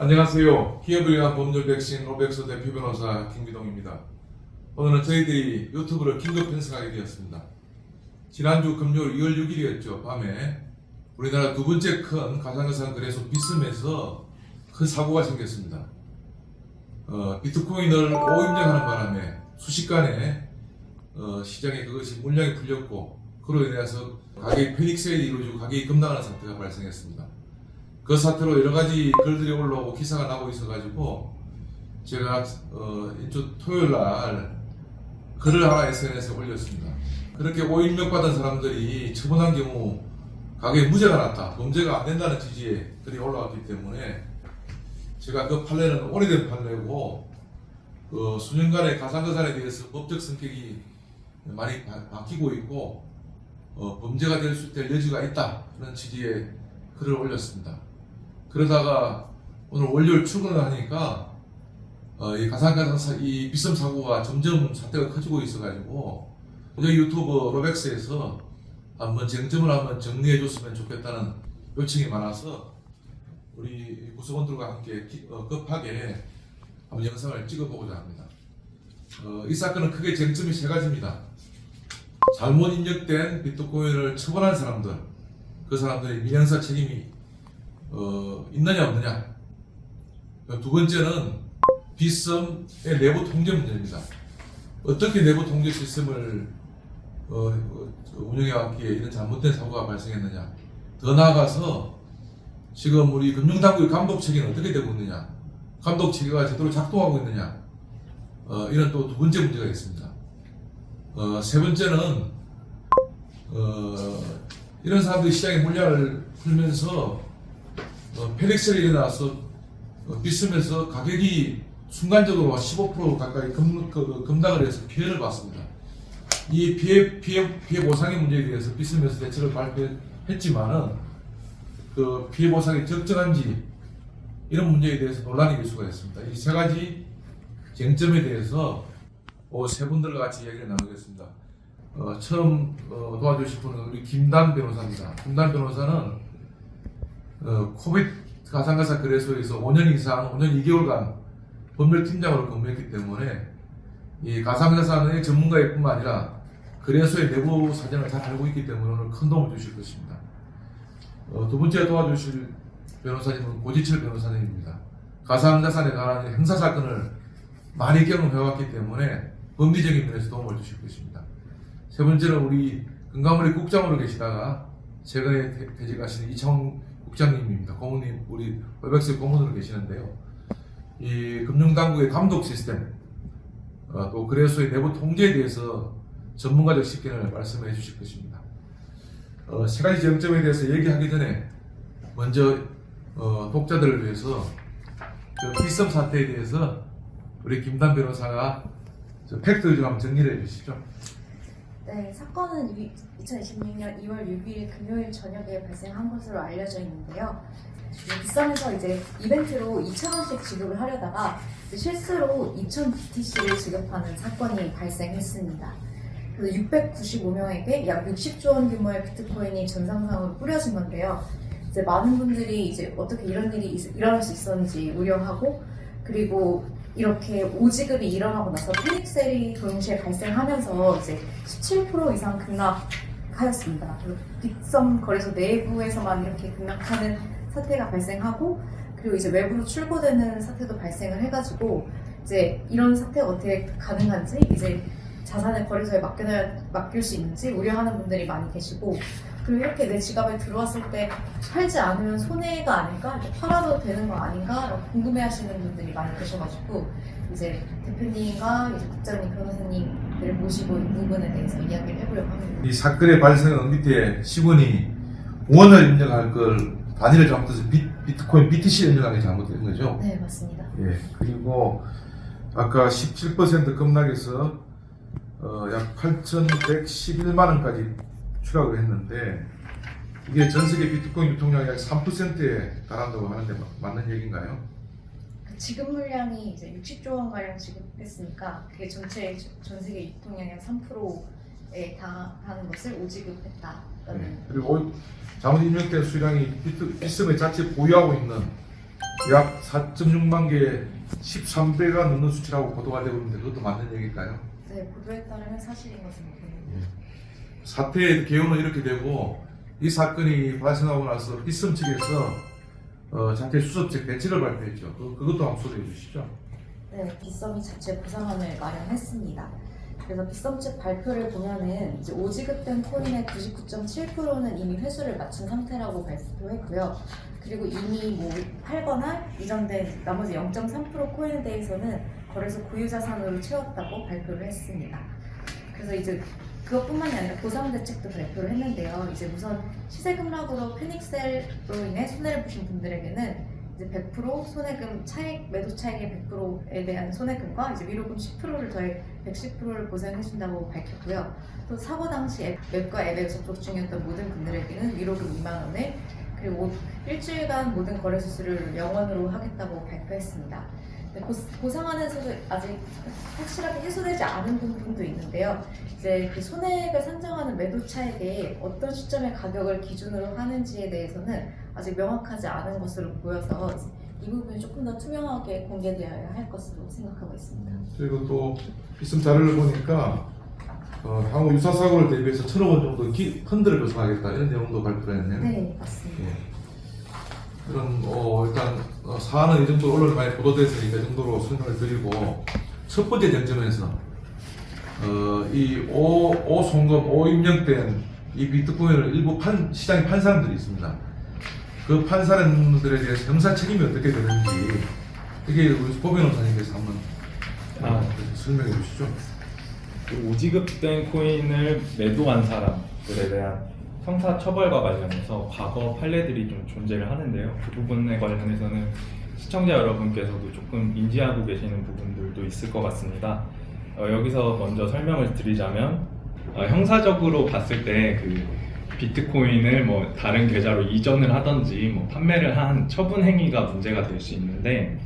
안녕하세요. 기업을 위한 법률 백신 로백스 대표 변호사 김기동입니다. 오늘은 저희들이 유튜브를 긴급 편성하게 되었습니다. 지난주 금요일 2월 6일이었죠. 밤에 우리나라 두 번째 큰 가상자산 거래소 비스에서 큰 사고가 생겼습니다. 비트코인을 오입력하는 바람에 순식간에 시장에 그것이 물량이 풀렸고, 그로 인해서 가격이 패닉 세일이 이루어지고 가격이 급락하는 사태가 발생했습니다. 그 사태로 여러 가지 글들이 올라오고 기사가 나고 있어가지고 제가 인주 토요일 날 글을 하나 SNS에 올렸습니다. 그렇게 오인력 받은 사람들이 처분한 경우 가격에 무죄가 났다, 범죄가 안 된다는 취지의 글이 올라왔기 때문에 제가 그 판례는 오래된 판례고 수년간의 가상자산에 대해서 법적 성격이 많이 바뀌고 있고 범죄가 될 여지가 있다 그런 취지의 글을 올렸습니다. 그러다가 오늘 월요일 출근을 하니까 이 가상자산 이 비썸 사고가 점점 사태가 커지고 있어가지고 저희 유튜브 로백스에서 한번 쟁점을 한번 정리해 줬으면 좋겠다는 요청이 많아서 우리 구성원들과 함께 급하게 한번 영상을 찍어보고자 합니다. 이 사건은 크게 쟁점이 세 가지입니다. 잘못 입력된 비트코인을 처분한 사람들, 그 사람들의 민형사 책임이 있느냐 없느냐. 두 번째는 비썸의 내부 통제 문제입니다. 어떻게 내부 통제 시스템을 운영해왔기에 이런 잘못된 사고가 발생했느냐. 더 나아가서 지금 우리 금융당국의 감독 체계는 어떻게 되고 있느냐, 감독 체계가 제대로 작동하고 있느냐, 이런 또 두 번째 문제가 있습니다. 세 번째는 이런 사람들이 시장에 물량을 풀면서 패닉셀이 일어나서 비스면서 가격이 순간적으로 15% 가까이 급락을 해서 피해를 봤습니다. 이 피해 보상의 문제에 대해서 비스면서 대책을 발표했지만은 그 피해 보상이 적정한지 이런 문제에 대해서 논란이 될 수가 있습니다. 이 세 가지 쟁점에 대해서 세 분들과 같이 이야기를 나누겠습니다. 처음 도와주실 분은 우리 김단 변호사입니다. 김단 변호사는 코비드 가상자산 거래소에서 5년 이상, 5년 2개월간 법률팀장으로 근무했기 때문에 이 가상자산의 전문가일 뿐만 아니라 거래소의 내부 사정을 잘 알고 있기 때문에 오늘 큰 도움을 주실 것입니다. 두 번째 도와주실 변호사님은 고지철 변호사님입니다. 가상자산에 관한 형사사건을 많이 경험해왔기 때문에 법리적인 면에서 도움을 주실 것입니다. 세 번째는 우리 금감원의 국장으로 계시다가 최근에 퇴직하신 이창훈 국장님입니다. 고문님, 우리 로백스 고문으로 계시는데요. 이 금융당국의 감독 시스템, 또 거래소의 내부 통제에 대해서 전문가적 식견을 말씀해 주실 것입니다. 세 가지 쟁점에 대해서 얘기하기 전에 먼저 독자들을 위해서 비썸 사태에 대해서 우리 김단 변호사가 팩트를 좀 한번 정리를 해 주시죠. 네, 사건은 2026년 2월 6일 금요일 저녁에 발생한 것으로 알려져 있는데요. 비썸에서 이제 이벤트로 2,000원씩 지급을 하려다가 실수로 2,000 BTC를 지급하는 사건이 발생했습니다. 695명에게 약 60조 원 규모의 비트코인이 전산상으로 뿌려진 건데요. 이제 많은 분들이 이제 어떻게 이런 일이 일어날 수 있었는지 우려하고, 그리고 이렇게 오지급이 일어나고 나서 패닉셀이 동시에 발생하면서 이제 17% 이상 급락하였습니다. 비썸 거래소 내부에서만 이렇게 급락하는 사태가 발생하고, 그리고 이제 외부로 출고되는 사태도 발생을 해가지고 이제 이런 사태가 어떻게 가능한지, 이제 자산을 거래소에 맡길 수 있는지 우려하는 분들이 많이 계시고, 그리고 이렇게 내 지갑에 들어왔을 때 팔지 않으면 손해가 아닐까? 이렇게 팔아도 되는 거 아닌가? 궁금해하시는 분들이 많이 계셔가지고 이제 대표님과 이제 국장님, 변호사님들을 모시고 이 부분에 대해서 이야기를 해보려고 합니다. 이 사건의 발생은 밑에 시군이 원을 입력할 걸 단위를 잘못해서 비트코인 BTC 입력한 게 잘못된 거죠? 네, 맞습니다. 예, 그리고 아까 17% 급락해서 약 8,111만 원까지 추락을 했는데, 이게 전 세계 비트코인 유통량이 약 3%에 달한다고 하는데 맞는 얘기인가요? 지급 물량이 이제 60조 원 가량 지급했으니까 그게 전체 전 세계 유통량의 3%에 달하는 것을 오지급했다. 네. 그리고 잘못 입력된 수량이 비썸의 자체 보유하고 있는 약 4.6만 개 13배가 넘는 수치라고 보도가 되고 있는데 그것도 맞는 얘기일까요? 네, 보도에 따르면 사실인 것으로 보입니다. 사태의 개요는 이렇게 되고 이 사건이 발생하고 나서 비썸 측에서 자체 수습책 대책을 발표했죠. 그것도 한번 소개해 주시죠. 네, 빗썸이 자체 보상안을 마련했습니다. 그래서 빗썸 측 발표를 보면은 이제 오지급된 코인의 99.7%는 이미 회수를 마친 상태라고 발표했고요. 그리고 이미 뭐 팔거나 이전된 나머지 0.3% 코인에 대해서는 거래소 고유 자산으로 채웠다고 발표를 했습니다. 그래서 이제 그것뿐만이 아니라 보상 대책도 발표를 했는데요. 이제 우선 시세 급락으로 패닉셀로 인해 손해를 보신 분들에게는 이제 100% 손해금 차익, 매도 차익의 100%에 대한 손해금과 이제 위로금 10%를 더해 110%를 보상해준다고 밝혔고요. 또 사고 당시 앱과 앱에 접속 중이었던 모든 분들에게는 위로금 2만 원을 그리고 일주일간 모든 거래 수수료를 0원으로 하겠다고 발표했습니다. 보상안에서도 아직 확실하게 해소되지 않은 부분도 있는데요. 이제 그 손해액을 산정하는 매도 차익에 어떤 시점의 가격을 기준으로 하는지에 대해서는 아직 명확하지 않은 것으로 보여서 이 부분이 조금 더 투명하게 공개되어야 할 것으로 생각하고 있습니다. 그리고 또 비썸 자료를 보니까 향후 유사 사고를 대비해서 1,000억 원 정도 펀드를 조성하겠다 이런 내용도 발표했네요. 네, 맞습니다. 예. 그런 일단 사안은 이 정도 언론에 많이 보도됐으니까 이 정도로 설명을 드리고 첫 번째 쟁점에서 이 오송금, 오임령된 이 비트코인을 일부 시장에 판 사람들이 있습니다. 그 판 사람들에 대해서 형사 책임이 어떻게 되는지 이게 우리 고변 원사님께서 한번 설명해 주시죠. 오지급된 코인을 매도한 사람들에 대한 형사 처벌과 관련해서 과거 판례들이 좀 존재를 하는데요. 그 부분에 관련해서는 시청자 여러분께서도 조금 인지하고 계시는 부분들도 있을 것 같습니다. 여기서 먼저 설명을 드리자면 형사적으로 봤을 때 그 비트코인을 뭐 다른 계좌로 이전을 하든지 뭐 판매를 한 처분 행위가 문제가 될 수 있는데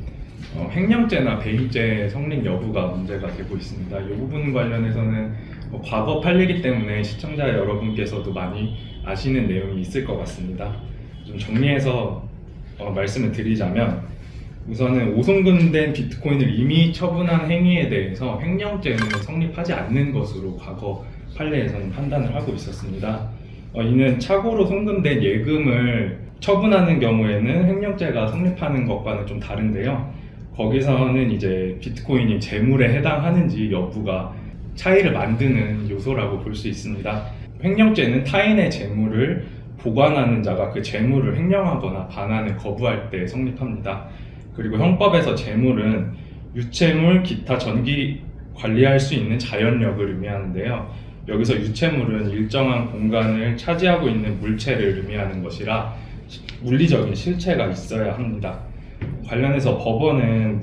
횡령죄나 배임죄 성립 여부가 문제가 되고 있습니다. 이 부분 관련해서는 과거 판례이기 때문에 시청자 여러분께서도 많이 아시는 내용이 있을 것 같습니다. 좀 정리해서 말씀을 드리자면 우선은 오송금된 비트코인을 이미 처분한 행위에 대해서 횡령죄는 성립하지 않는 것으로 과거 판례에서는 판단을 하고 있었습니다. 이는 착오로 송금된 예금을 처분하는 경우에는 횡령죄가 성립하는 것과는 좀 다른데요. 거기서는 이제 비트코인이 재물에 해당하는지 여부가 차이를 만드는 요소라고 볼 수 있습니다. 횡령죄는 타인의 재물을 보관하는 자가 그 재물을 횡령하거나 반환을 거부할 때 성립합니다. 그리고 형법에서 재물은 유체물, 기타 전기 관리할 수 있는 자연력을 의미하는데요. 여기서 유체물은 일정한 공간을 차지하고 있는 물체를 의미하는 것이라 물리적인 실체가 있어야 합니다. 관련해서 법원은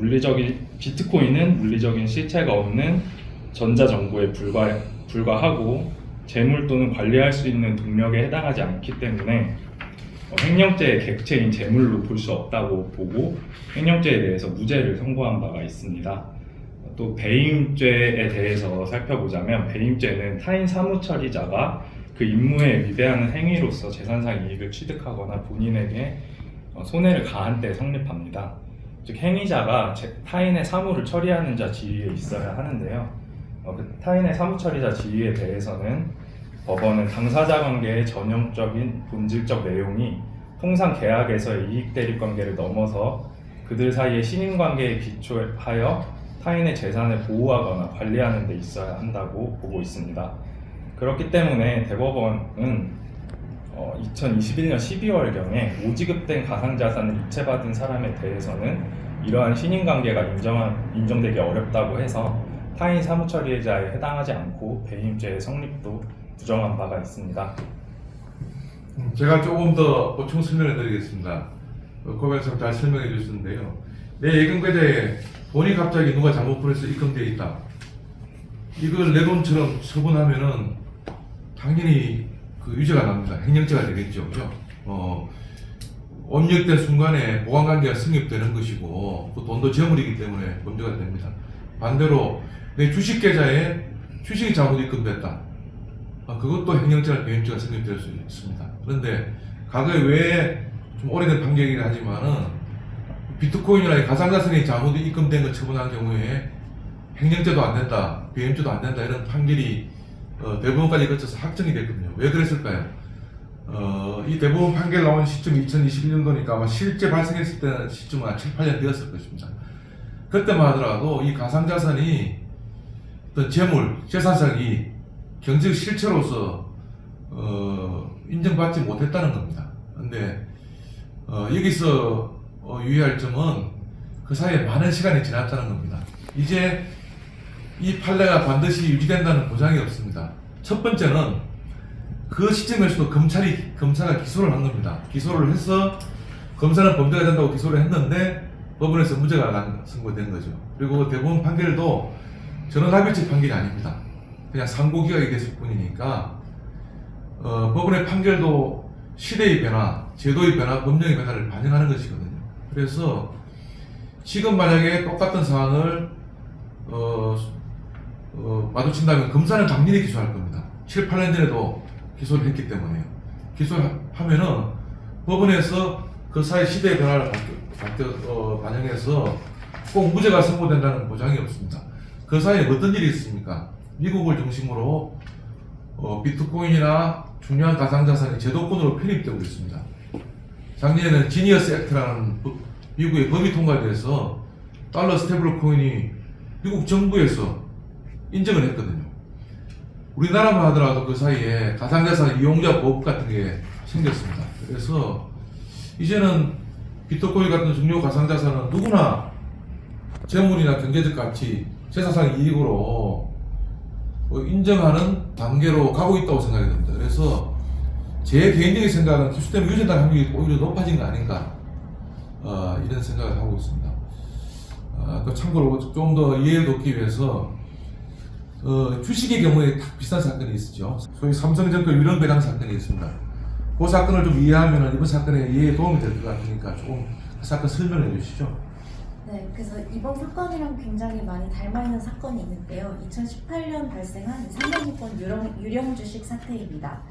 비트코인은 물리적인 실체가 없는 전자정보에 불과하고 재물 또는 관리할 수 있는 동력에 해당하지 않기 때문에 횡령죄의 객체인 재물로 볼 수 없다고 보고 횡령죄에 대해서 무죄를 선고한 바가 있습니다. 또 배임죄에 대해서 살펴보자면 배임죄는 타인 사무처리자가 그 임무에 위배하는 행위로서 재산상 이익을 취득하거나 본인에게 손해를 가한 때 성립합니다. 즉 행위자가 타인의 사무를 처리하는 자 지위에 있어야 하는데요. 그 타인의 사무처리자 지위에 대해서는 법원은 당사자 관계의 전형적인 본질적 내용이 통상 계약에서의 이익 대립 관계를 넘어서 그들 사이의 신임 관계에 기초하여 타인의 재산을 보호하거나 관리하는 데 있어야 한다고 보고 있습니다. 그렇기 때문에 대법원은 2021년 12월경에 오지급된 가상자산을 이체받은 사람에 대해서는 이러한 신임관계가 인정되기 어렵다고 해서 타인 사무처리자에 해당하지 않고 배임죄의 성립도 부정한 바가 있습니다. 제가 조금 더 보충 설명을 드리겠습니다. 고백상 잘 설명해 주셨는데요. 내 예금 계좌에 돈이 갑자기 누가 잘못 보내서 입금되어 있다. 이걸 내 돈처럼 처분하면은 당연히 그 유죄가 납니다. 횡령죄가 되겠죠. 그죠? 업력된 순간에 보관관계가 성립되는 것이고 또 돈도 재물이기 때문에 범죄가 됩니다. 반대로 내 주식 계좌에 주식이 잘못 입금됐다. 그것도 횡령죄나 배임죄가 성립될 수 있습니다. 그런데 과거에 왜 좀 오래된 판결이긴 하지만은 비트코인이나 이 가상자산이 잘못 입금된 걸 처분한 경우에 행정죄도 안 된다, 배임죄도 안 된다 이런 판결이 대법원까지 거쳐서 확정이 됐거든요. 왜 그랬을까요? 이 대법원 판결 나온 시점이 2021년도니까 아마 실제 발생했을 때 시점은 한 7, 8년 되었을 것입니다. 그때만 하더라도 이 가상자산이 어떤 재물, 재산상이 경제적 실체로서 인정받지 못했다는 겁니다. 근데 여기서 유의할 점은 그 사이에 많은 시간이 지났다는 겁니다. 이제 이 판례가 반드시 유지된다는 보장이 없습니다. 첫 번째는 그 시점에서도 검사가 기소를 한 겁니다. 기소를 해서 검사는 범죄가 된다고 기소를 했는데 법원에서 무죄가 선고된 거죠. 그리고 대법원 판결도 전원합의체 판결이 아닙니다. 그냥 상고기각이 됐을 뿐이니까 법원의 판결도 시대의 변화, 제도의 변화, 법령의 변화를 반영하는 것이거든요. 그래서 지금 만약에 똑같은 사안을 마주친다면 검사는 당연히 기소할 겁니다. 7, 8년 전에도 기소를 했기 때문에요. 기소를 하면은 법원에서 그 사이 시대의 변화를 반영해서 꼭 무죄가 선고된다는 보장이 없습니다. 그 사이에 어떤 일이 있습니까? 미국을 중심으로 비트코인이나 중요한 가상자산이 제도권으로 편입되고 있습니다. 작년에는 지니어스 액트라는 미국의 법이 통과돼서 달러 스테이블 코인이 미국 정부에서 인정을 했거든요. 우리나라만 하더라도 그 사이에 가상자산 이용자 보호법 같은 게 생겼습니다. 그래서 이제는 비트코인 같은 중요 가상자산은 누구나 재물이나 경제적 가치, 재산상 이익으로 인정하는 단계로 가고 있다고 생각이 듭니다. 그래서 제 개인적인 생각은 기소 때문에 유죄될 확률이 오히려 높아진 거 아닌가 이런 생각을 하고 있습니다. 참고로 좀 더 이해를 돕기 위해서 주식의 경우에 딱 비슷한 사건이 있었죠. 소위 삼성증권 유령 배당 사건이 있습니다. 그 사건을 좀 이해하면 이번 사건에 이해에 도움이 될 것 같으니까 조금 그 사건 설명해 주시죠. 네, 그래서 이번 사건이랑 굉장히 많이 닮아있는 사건이 있는데요. 2018년 발생한 삼성증권 유령 주식 사태입니다.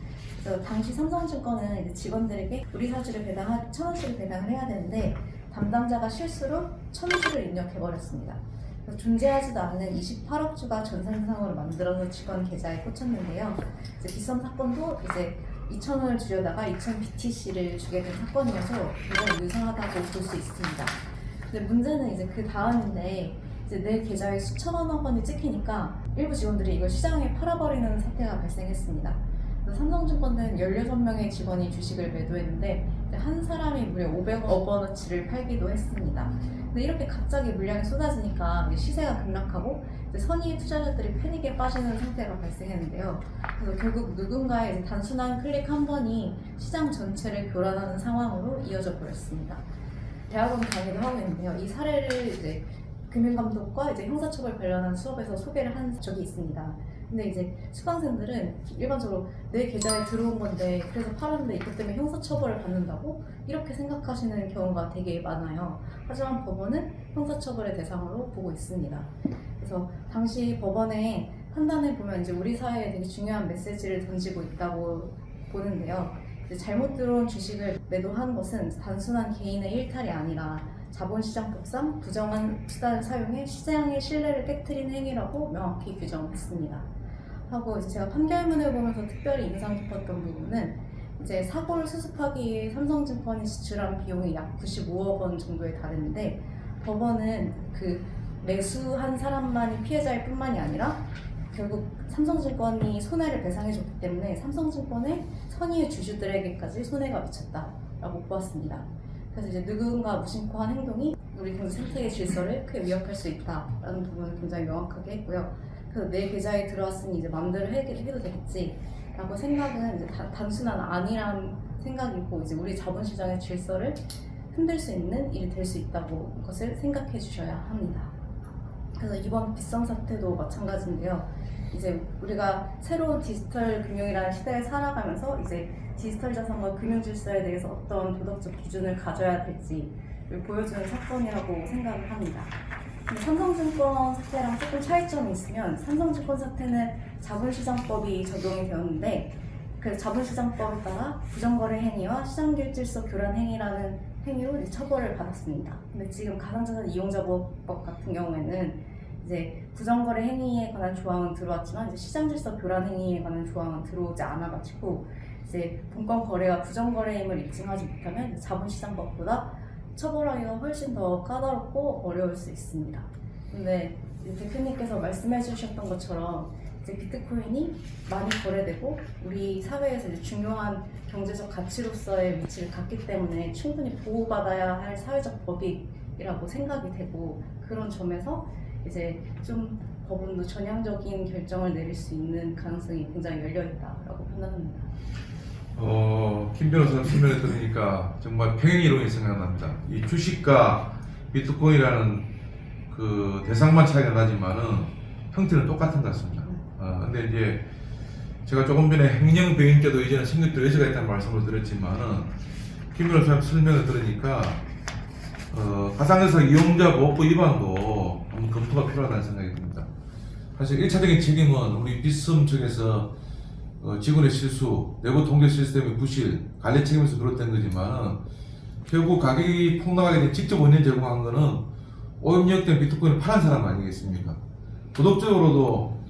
그래서 당시 삼성증권은 이제 직원들에게 우리 사주를 1,000원씩을 배당을 해야 되는데 담당자가 실수로 1,000주를 입력해버렸습니다. 존재하지도 않는 28억 주가 전산상으로 만들어서 직원 계좌에 꽂혔는데요. 이제 비썸 사건도 이제 2,000원을 주려다가 2,000 BTC를 주게 된 사건이어서 이건 유사하다고 볼 수 있습니다. 근데 문제는 이제 그 다음인데 이제 내 계좌에 수천억 원이 찍히니까 일부 직원들이 이걸 시장에 팔아버리는 사태가 발생했습니다. 그래서 삼성증권은 16명의 직원이 주식을 매도했는데 한 사람이 무려 500억 원어치를 팔기도 했습니다. 근데 이렇게 갑자기 물량이 쏟아지니까 시세가 급락하고 선의의 투자자들이 패닉에 빠지는 상태가 발생했는데요. 그래서 결국 누군가의 이제 단순한 클릭 한 번이 시장 전체를 교란하는 상황으로 이어져 버렸습니다. 대학원 강의도 하고 있는데요. 이 사례를 이제 금융감독과 이제 형사처벌 관련한 수업에서 소개를 한 적이 있습니다. 근데 이제 수강생들은 일반적으로 내 계좌에 들어온 건데 그래서 팔았는데 이것 때문에 형사처벌을 받는다고 이렇게 생각하시는 경우가 되게 많아요. 하지만 법원은 형사처벌의 대상으로 보고 있습니다. 그래서 당시 법원의 판단을 보면 이제 우리 사회에 되게 중요한 메시지를 던지고 있다고 보는데요. 잘못 들어온 주식을 매도한 것은 단순한 개인의 일탈이 아니라 자본시장법상 부정한 수단을 사용해 시장의 신뢰를 깨트린 행위라고 명확히 규정했습니다. 하고 이제 제가 판결문을 보면서 특별히 인상 깊었던 부분은 이제 사고를 수습하기 위해 삼성증권이 지출한 비용이 약 95억 원 정도에 달했는데 법원은 그 매수한 사람만이 피해자일 뿐만이 아니라 결국 삼성증권이 손해를 배상해줬기 때문에 삼성증권의 선의의 주주들에게까지 손해가 미쳤다라고 보았습니다. 그래서 이제 누군가 무심코 한 행동이 우리 경제 생태계 질서를 크게 위협할 수 있다라는 부분을 굉장히 명확하게 했고요. 그래서 내 계좌에 들어왔으니 이제 마음대로 해도 되겠지라고 생각은 이제 단순한 아니란 생각이고 이제 우리 자본시장의 질서를 흔들 수 있는 일이 될 수 있다고 것을 생각해 주셔야 합니다. 그래서 이번 빗썸 사태도 마찬가지인데요. 이제 우리가 새로운 디지털 금융이라는 시대에 살아가면서 이제 디지털 자산과 금융 질서에 대해서 어떤 도덕적 기준을 가져야 될지를 보여주는 사건이라고 생각을 합니다. 삼성증권 사태랑 조금 차이점이 있으면 삼성증권 사태는 자본시장법이 적용이 되었는데 그 자본시장법에 따라 부정거래 행위와 시장질서 교란 행위라는 행위로 이제 처벌을 받았습니다. 근데 지금 가상자산 이용자보호법 같은 경우에는 이제 부정거래 행위에 관한 조항은 들어왔지만 이제 시장질서 교란 행위에 관한 조항은 들어오지 않아가지고 이제 본건 거래가 부정거래임을 입증하지 못하면 자본시장법보다 처벌하기가 훨씬 더 까다롭고 어려울 수 있습니다. 근데 이제 대표님께서 말씀해 주셨던 것처럼 이제 비트코인이 많이 거래되고 우리 사회에서 이제 중요한 경제적 가치로서의 위치를 갖기 때문에 충분히 보호받아야 할 사회적 법익이라고 생각이 되고, 그런 점에서 이제 좀 법원도 전향적인 결정을 내릴 수 있는 가능성이 굉장히 열려 있다라고 판단합니다. 김 변호사 설명을 들으니까 정말 평행이론이 생각납니다. 이 주식과 비트코인이라는 그 대상만 차이가 나지만은 형태는 똑같은 것 같습니다. 근데 이제 제가 조금 전에 횡령배임 때도 이제는 성립될 여지가 있다는 말씀을 드렸지만은 김 변호사 설명을 들으니까 가상자산 이용자 보호법 위반도 한번 검토가 필요하다는 생각이 듭니다. 사실 1차적인 책임은 우리 빗썸 측에서 직원의 실수, 내부 통제 시스템의 부실, 관리 책임에서 비롯된 거지만 결국 가격이 폭락하게 된 직접 원인 제공한 거는 오염력된 비트코인을 파는 사람 아니겠습니까? 도덕적으로도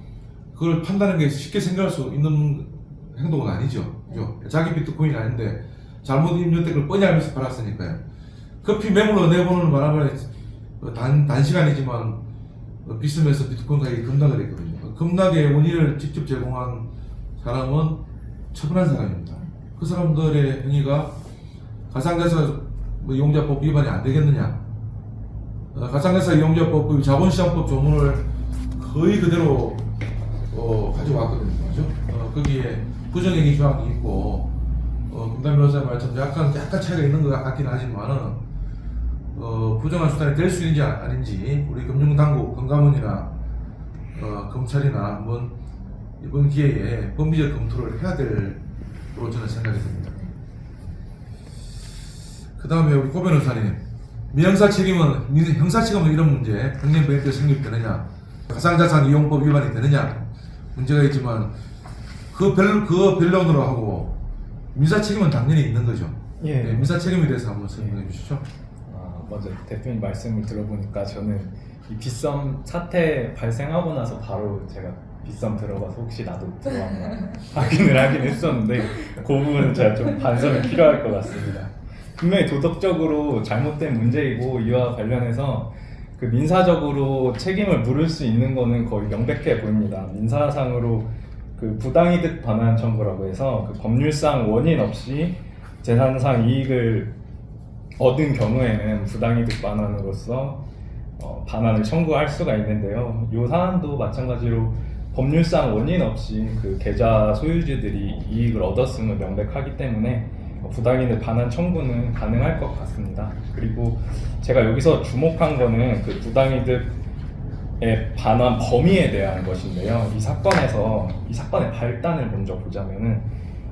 그걸 판단하는 게 쉽게 생각할 수 있는 행동은 아니죠. 그죠? 자기 비트코인이 아닌데 잘못 입력된 걸 뻔히 알면서 팔았으니까요. 급히 매물로 내보는 바람에 단시간이지만 빗썸에서 비트코인 가격이 급락을 했거든요. 급락의 원인을 직접 제공한 사람은 처분한 사람입니다. 그 사람들의 행위가 가상자산 이용자법 위반이 안 되겠느냐? 가상자산 이용자법 자본시장법 조문을 거의 그대로 가져왔거든요. 그죠? 거기에 부정행위 조항이 있고, 김단 변호사님 말처럼 약간 차이가 있는 것 같긴 하지만은, 부정한 수단이 될 수 있는지 아닌지, 우리 금융당국, 금감원이나, 검찰이나 한번 이번 기회에 법리적 검토를 해야 될 거로 저는 생각이 듭니다. 그 다음에 우리 고 변호사님, 미형사 책임은, 형사 책임은 이런 문제, 횡령배임 때 성립되느냐, 가상자산 이용법 위반이 되느냐 문제가 있지만 그 변론으로 하고 민사 책임은 당연히 있는 거죠. 예. 네, 민사 책임에 대해서 한번 설명해 주시죠. 먼저 대표님 말씀을 들어보니까 저는 이 빗썸 사태 발생하고 나서 바로 제가 빗썸 들어가서 혹시 나도 들어왔나 확인을 하긴 했었는데 그 부분은 제가 좀 반성이 필요할 것 같습니다. 분명히 도덕적으로 잘못된 문제이고 이와 관련해서 그 민사적으로 책임을 물을 수 있는 거는 거의 명백해 보입니다. 민사상으로 그 부당이득 반환 청구라고 해서 그 법률상 원인 없이 재산상 이익을 얻은 경우에는 부당이득 반환으로서 반환을 청구할 수가 있는데요. 이 사안도 마찬가지로 법률상 원인 없이 그 계좌 소유주들이 이익을 얻었음을 명백하기 때문에 부당이득 반환 청구는 가능할 것 같습니다. 그리고 제가 여기서 주목한 거는 그 부당이득의 반환 범위에 대한 것인데요. 이 사건의 발단을 먼저 보자면은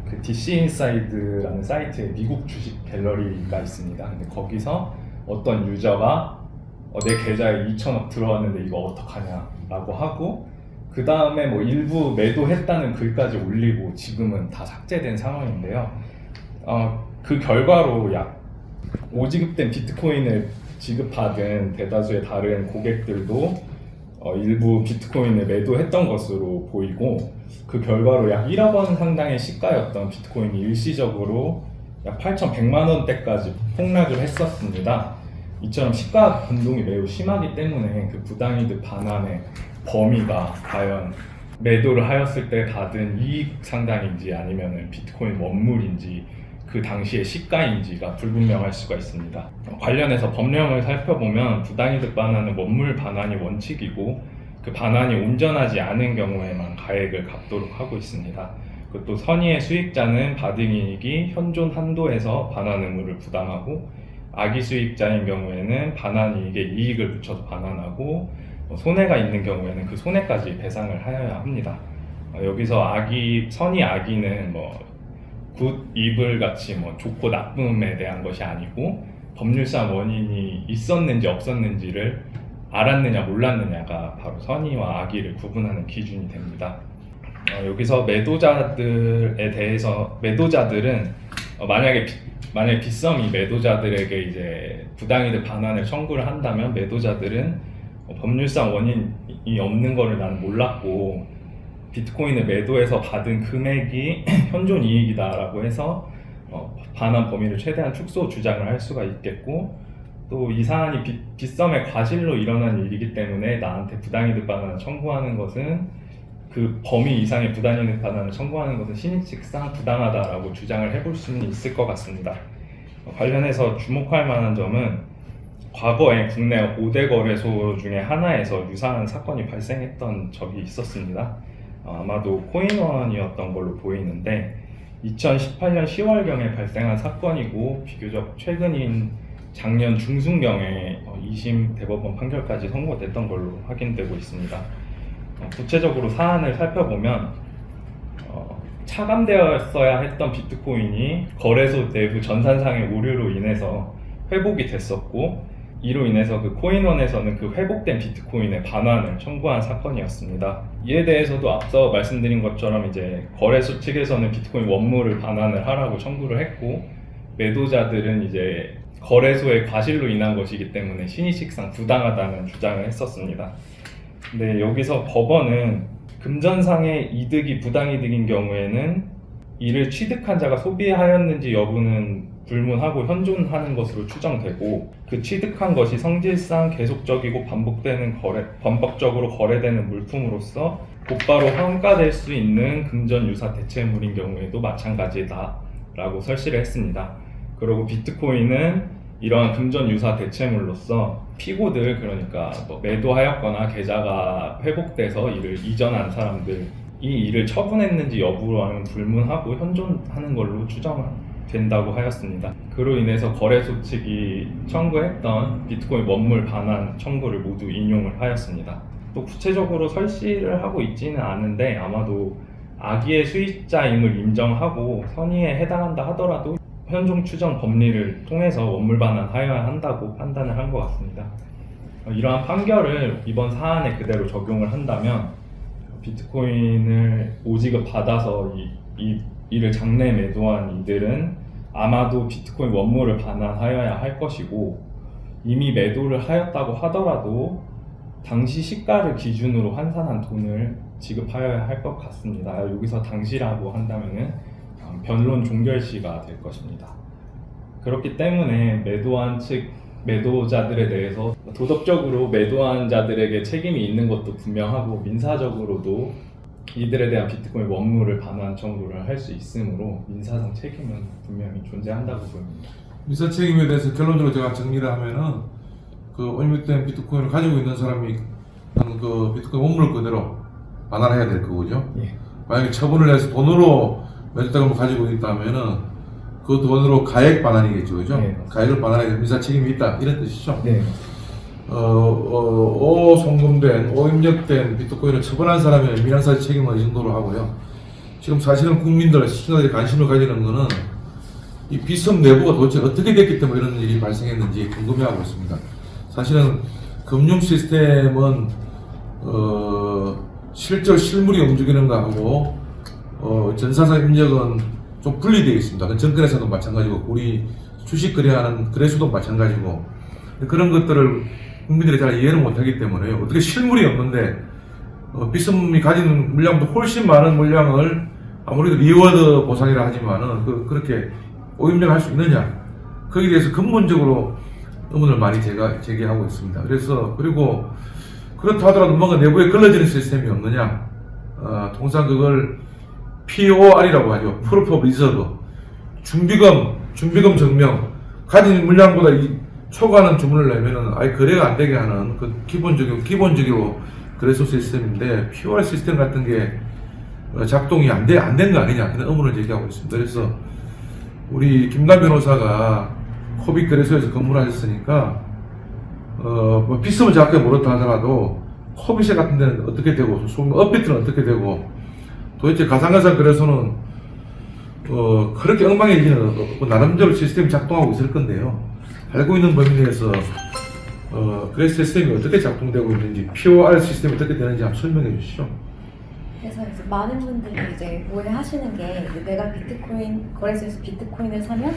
그 DC인사이드라는 사이트에 미국 주식 갤러리가 있습니다. 근데 거기서 어떤 유저가 내 계좌에 2천억 들어왔는데 이거 어떡하냐라고 하고 그 다음에 뭐 일부 매도했다는 글까지 올리고 지금은 다 삭제된 상황인데요. 그 결과로 약 5지급된 비트코인을 지급받은 대다수의 다른 고객들도 일부 비트코인을 매도했던 것으로 보이고 그 결과로 약 1억 원 상당의 시가였던 비트코인이 일시적으로 약 8,100만 원대까지 폭락을 했었습니다. 이처럼 시가 변동이 매우 심하기 때문에 그 부당이득 반환의 범위가 과연 매도를 하였을 때 받은 이익 상당인지 아니면 비트코인 원물인지 그 당시의 시가인지가 불분명할 수가 있습니다. 관련해서 법령을 살펴보면 부당이득 반환은 원물 반환이 원칙이고 그 반환이 온전하지 않은 경우에만 가액을 갚도록 하고 있습니다. 또 선의의 수익자는 받은 이익이 현존 한도에서 반환 의무를 부담하고 악의 수익자인 경우에는 반환 이익에 이익을 붙여서 반환하고 손해가 있는 경우에는 그 손해까지 배상을 하여야 합니다. 여기서 선의 악의는 굿, 이블 같이 좋고 나쁨에 대한 것이 아니고 법률상 원인이 있었는지 없었는지를 알았느냐 몰랐느냐가 바로 선의와 악의를 구분하는 기준이 됩니다. 여기서 매도자들에 대해서 매도자들은 만약에 빗썸이 매도자들에게 이제 부당이득 반환을 청구를 한다면 매도자들은 법률상 원인이 없는 거를 나는 몰랐고 비트코인을 매도해서 받은 금액이 현존 이익이다라고 해서 반환 범위를 최대한 축소 주장을 할 수가 있겠고, 또 이 사안이 빗썸의 과실로 일어난 일이기 때문에 나한테 부당이득 반환을 청구하는 것은 그 범위 이상의 부당이득 반환을 청구하는 것은 신의식상 부당하다라고 주장을 해볼 수는 있을 것 같습니다. 관련해서 주목할 만한 점은 과거에 국내 5대 거래소 중에 하나에서 유사한 사건이 발생했던 적이 있었습니다. 아마도 코인원이었던 걸로 보이는데 2018년 10월경에 발생한 사건이고 비교적 최근인 작년 중순경에 2심 대법원 판결까지 선고됐던 걸로 확인되고 있습니다. 구체적으로 사안을 살펴보면 차감되었어야 했던 비트코인이 거래소 내부 전산상의 오류로 인해서 회복이 됐었고, 이로 인해서 그 코인원에서는 그 회복된 비트코인의 반환을 청구한 사건이었습니다. 이에 대해서도 앞서 말씀드린 것처럼 이제 거래소 측에서는 비트코인 원물을 반환을 하라고 청구를 했고, 매도자들은 이제 거래소의 과실로 인한 것이기 때문에 신의식상 부당하다는 주장을 했었습니다. 근데 여기서 법원은 금전상의 이득이 부당이득인 경우에는 이를 취득한 자가 소비하였는지 여부는 불문하고 현존하는 것으로 추정되고, 그 취득한 것이 성질상 계속적이고 반복적으로 거래되는 물품으로서 곧바로 환가될 수 있는 금전 유사 대체물인 경우에도 마찬가지다라고 설시를 했습니다. 그리고 비트코인은 이러한 금전 유사 대체물로서 피고들, 그러니까 매도하였거나 계좌가 회복돼서 이를 이전한 사람들이 이를 처분했는지 여부와는 불문하고 현존하는 걸로 추정된다고 하였습니다. 그로 인해서 거래소 측이 청구했던 비트코인 원물 반환 청구를 모두 인용을 하였습니다. 또 구체적으로 설시를 하고 있지는 않은데 아마도 악의의 수익자임을 인정하고 선의에 해당한다 하더라도 현존 추정 법리를 통해서 원물 반환하여야 한다고 판단을 한 것 같습니다. 이러한 판결을 이번 사안에 그대로 적용을 한다면 비트코인을 오지급 받아서 이를 장내 매도한 이들은 아마도 비트코인 원물을 반환하여야 할 것이고, 이미 매도를 하였다고 하더라도 당시 시가를 기준으로 환산한 돈을 지급하여야 할 것 같습니다. 여기서 당시라고 한다면은 변론 종결시가 될 것입니다. 그렇기 때문에 매도자들에 대해서 도덕적으로 매도한 자들에게 책임이 있는 것도 분명하고, 민사적으로도 이들에 대한 비트코인 원물을 반환 청구를 할 수 있으므로 민사상 책임은 분명히 존재한다고 보입니다. 민사 책임에 대해서 결론적으로 제가 정리를 하면은 그 오염된 비트코인을 가지고 있는 사람이 그 비트코인 원물을 그대로 반환해야 될 거고요. 예. 만약에 처분을 해서 돈으로 매도자금을 가지고 있다면은 그 돈으로 가액 반환이겠죠, 그죠? 네, 가액을 반환해야 민사 책임이 있다, 이런 뜻이죠. 네. 송금된, 오입력된 비트코인을 처분한 사람의 민항사 책임은 이 정도로 하고요. 지금 사실은 국민들, 시청자들이 관심을 가지는 거는 이 빗썸 내부가 도대체 어떻게 됐기 때문에 이런 일이 발생했는지 궁금해하고 있습니다. 사실은 금융 시스템은 실물이 움직이는 거하고 전산상 입력은 좀 분리되어 있습니다. 정권에서도 마찬가지고 우리 주식 거래하는 거래소도 마찬가지고, 그런 것들을 국민들이 잘 이해를 못하기 때문에 어떻게 실물이 없는데 빗썸이 가지는 물량보다 훨씬 많은 물량을 아무래도 리워드 보상이라 하지만은 그렇게 오염력을 할 수 있느냐, 거기에 대해서 근본적으로 의문을 많이 제기하고 있습니다. 그리고 그렇다 하더라도 뭔가 내부에 걸러지는 시스템이 없느냐, 통상 그걸 POR이라고 하죠. Proof of Reserve. 준비금 증명. 가진 물량보다 초과하는 주문을 내면은 아예 거래가 안 되게 하는 그 기본적으로 거래소 시스템인데, POR 시스템 같은 게 작동이 안 된 거 아니냐, 이런 의문을 제기하고 있습니다. 그래서 우리 김남 변호사가 코빅 거래소에서 근무를 하셨으니까, 빗썸을 정확하게 모르다 하더라도 코빗 같은 데는 어떻게 되고, 업비트는 어떻게 되고, 도대체 가상화살 거래소는 그렇게 엉망이지는 없고 나름대로 시스템이 작동하고 있을 건데요. 알고 있는 범위 내에서 거래소 시스템이 어떻게 작동되고 있는지, POR 시스템이 어떻게 되는지 한번 설명해 주시죠. 그래서 이제 많은 분들이 이제 오해하시는 게 이제 내가 비트코인 거래소에서 비트코인을 사면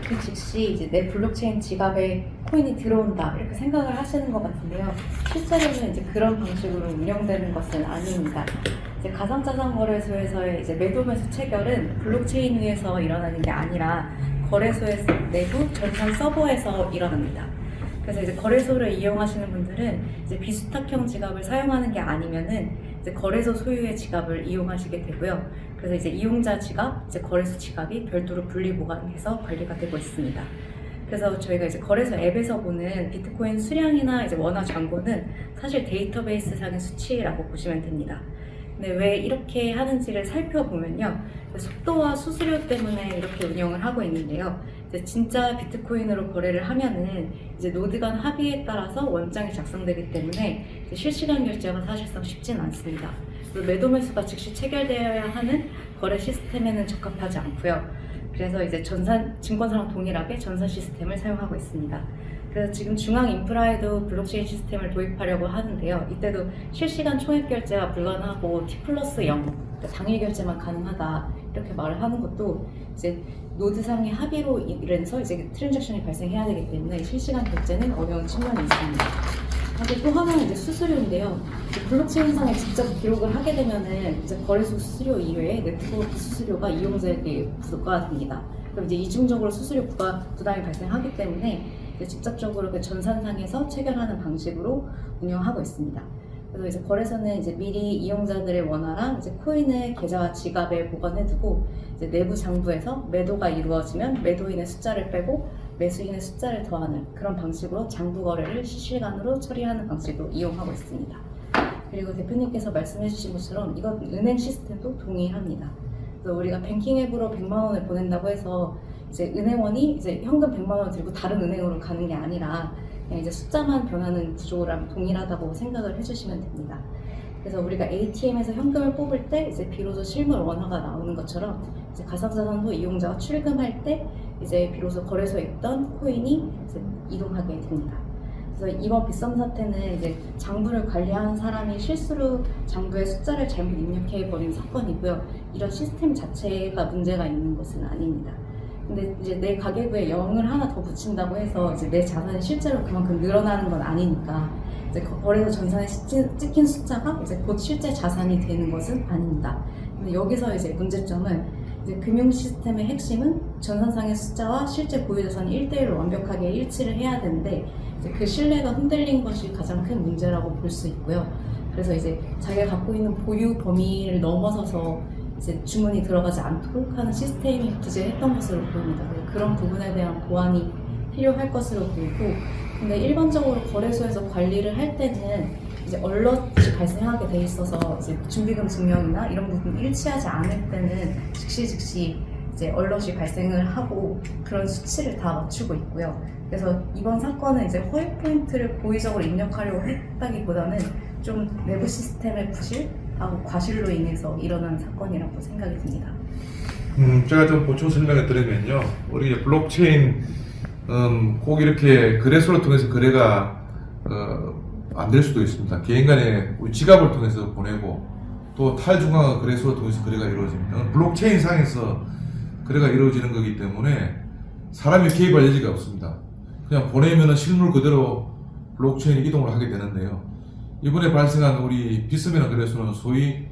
그 즉시 이제 내 블록체인 지갑에 코인이 들어온다 이렇게 생각을 하시는 것 같은데요. 실제로는 이제 그런 방식으로 운영되는 것은 아닙니다. 이제 가상자산 거래소에서의 이제 매도매수 체결은 블록체인 위에서 일어나는 게 아니라 거래소의 내부 전산 서버에서 일어납니다. 그래서 이제 거래소를 이용하시는 분들은 이제 비수탁형 지갑을 사용하는 게 아니면은 이제 거래소 소유의 지갑을 이용하시게 되고요. 그래서 이제 이용자 지갑, 이제 거래소 지갑이 별도로 분리 보관해서 관리가 되고 있습니다. 그래서 저희가 이제 거래소 앱에서 보는 비트코인 수량이나 이제 원화 잔고는 사실 데이터베이스 상의 수치라고 보시면 됩니다. 근데 왜 이렇게 하는지를 살펴보면요. 속도와 수수료 때문에 이렇게 운영을 하고 있는데요. 이제 진짜 비트코인으로 거래를 하면은 이제 노드 간 합의에 따라서 원장이 작성되기 때문에 이제 실시간 결제가 사실상 쉽진 않습니다. 그리고 매도 매수가 즉시 체결되어야 하는 거래 시스템에는 적합하지 않고요. 그래서 이제 증권사랑 동일하게 전산 시스템을 사용하고 있습니다. 그래서 지금 중앙 인프라에도 블록체인 시스템을 도입하려고 하는데요. 이때도 실시간 총액 결제가 불가능하고 T+0, 그러니까 당일 결제만 가능하다 이렇게 말을 하는 것도 이제 노드상의 합의로 인해서 이제 트랜잭션이 발생해야 되기 때문에 실시간 결제는 어려운 측면이 있습니다. 그리고 또 하나는 이제 수수료인데요. 이제 블록체인상에 직접 기록을 하게 되면은 이제 거래소 수수료 이외에 네트워크 수수료가 이용자에게 부과됩니다. 그럼 이제 이중적으로 수수료 부담이 발생하기 때문에 직접적으로 그 전산상에서 체결하는 방식으로 운영하고 있습니다. 그래서 이제 거래소는 이제 미리 이용자들의 원화랑 이제 코인을 계좌와 지갑에 보관해두고 이제 내부 장부에서 매도가 이루어지면 매도인의 숫자를 빼고 매수인의 숫자를 더하는 그런 방식으로 장부 거래를 실시간으로 처리하는 방식으로 이용하고 있습니다. 그리고 대표님께서 말씀해주신 것처럼 이건 은행 시스템도 동일합니다. 그래서 우리가 뱅킹 앱으로 100만 원을 보낸다고 해서 이제 은행원이 이제 현금 100만 원을 들고 다른 은행으로 가는 게 아니라 그냥 이제 숫자만 변하는 구조랑 동일하다고 생각을 해주시면 됩니다. 그래서 우리가 ATM에서 현금을 뽑을 때 이제 비로소 실물 원화가 나오는 것처럼 이제 가상자산도 이용자가 출금할 때 이제 비로소 거래소에 있던 코인이 이제 이동하게 됩니다. 그래서 이번 빗썸 사태는 이제 장부를 관리하는 사람이 실수로 장부에 숫자를 잘못 입력해버린 사건이고요. 이런 시스템 자체가 문제가 있는 것은 아닙니다. 근데 이제 내 가계부에 0을 하나 더 붙인다고 해서 이제 내 자산이 실제로 그만큼 늘어나는 건 아니니까 이제 거래소 전산에 찍힌 숫자가 이제 곧 실제 자산이 되는 것은 아닙니다. 근데 여기서 이제 문제점은 이제 금융 시스템의 핵심은 전산상의 숫자와 실제 보유 자산이 1대1로 완벽하게 일치를 해야 되는데 이제 그 신뢰가 흔들린 것이 가장 큰 문제라고 볼 수 있고요. 그래서 이제 자기가 갖고 있는 보유 범위를 넘어서서 이제 주문이 들어가지 않도록 하는 시스템이 부재했던 것으로 보입니다. 그런 부분에 대한 보완이 필요할 것으로 보이고, 근데 일반적으로 거래소에서 관리를 할 때는 이제 얼럿이 발생하게 돼 있어서 이제 준비금 증명이나 이런 부분이 일치하지 않을 때는 즉시 이제 얼럿이 발생을 하고 그런 수치를 다 맞추고 있고요. 그래서 이번 사건은 이제 허위 포인트를 고의적으로 입력하려고 했다기보다는 좀 내부 시스템의 부실하고 과실로 인해서 일어난 사건이라고 생각이 듭니다. 제가 좀 보충 설명을 드리면요. 우리 블록체인 꼭 이렇게 거래소를 통해서 거래가 안 될 수도 있습니다. 개인 간에 지갑을 통해서 보내고 또 탈중앙 거래소를 통해서 거래가 이루어집니다. 블록체인 상에서 거래가 이루어지는 거기 때문에 사람이 개입할 여지가 없습니다. 그냥 보내면은 실물 그대로 블록체인 이동을 하게 되는데요. 이번에 발생한 우리 빗썸이라는 거래소는 소위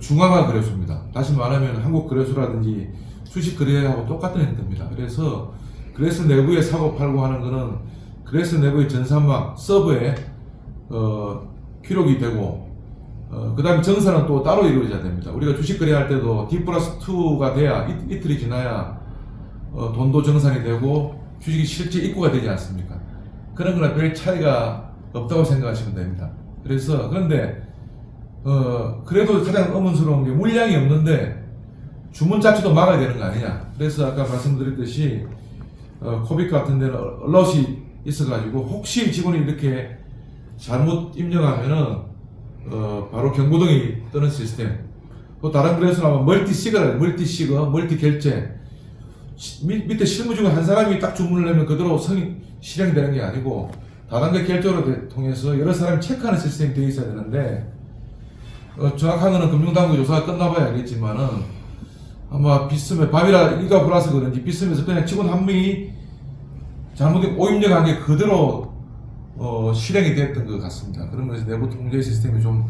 중앙화 거래소입니다. 다시 말하면 한국 거래소라든지 주식 거래하고 똑같은 형태입니다. 그래서 거래소 내부에 사고 팔고 하는 거는 거래소 내부의 전산망 서버에 기록이 되고 그 다음에 정산은 또 따로 이루어져야 됩니다. 우리가 주식 거래할 때도 D+2가 돼야 이틀이 지나야 돈도 정산이 되고 주식이 실제 입고가 되지 않습니까? 그런 거랑 별 차이가 없다고 생각하시면 됩니다. 그래서 그런데 그래도 가장 의문스러운 게 물량이 없는데 주문 자체도 막아야 되는 거 아니냐. 그래서 아까 말씀드렸듯이 코빅 같은 데는 얼럿이 있어가지고 혹시 직원이 이렇게 잘못 입력하면은 바로 경고등이 뜨는 시스템. 또 다른 거래소는 아마 멀티 결제. 밑에 실무직원 한 사람이 딱 주문을 내면 그대로 실행되는 게 아니고 다단계 결제로 통해서 여러 사람이 체크하는 시스템이 되어 있어야 되는데 정확한 거는 금융당국 조사가 끝나봐야 알겠지만은 아마 비스듬에 밤이라 일가 불라서 그런지 비스듬에서 그냥 직원 한 명이 잘못된 오입력한 게 그대로 실행이 됐던 것 같습니다. 그러면서 내부 통제 시스템이 좀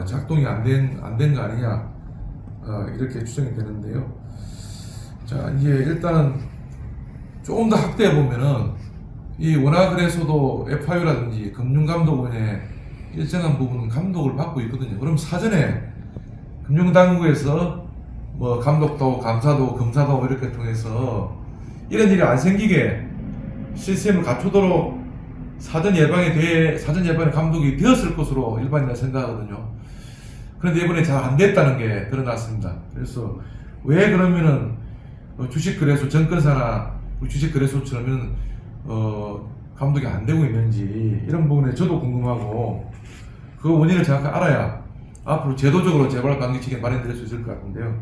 작동이 안 된 거 아니냐 이렇게 추정이 되는데요. 자, 이제 일단은 조금 더 확대해 보면은 이 원화거래소도 FIU라든지 금융감독원의 일정한 부분 감독을 받고 있거든요. 그럼 사전에 금융당국에서 뭐 감독도, 감사도, 검사도 이렇게 통해서 이런 일이 안 생기게 시스템을 갖추도록 사전 예방의 감독이 되었을 것으로 일반인은 생각하거든요. 그런데 이번에 잘 안 됐다는 게 드러났습니다. 그래서 왜 그러면은 주식거래소, 증권사나 주식거래소처럼 감독이 안 되고 있는지 이런 부분에 저도 궁금하고 그 원인을 정확히 알아야 앞으로 제도적으로 재발 방지책이 마련될 수 있을 것 같은데요.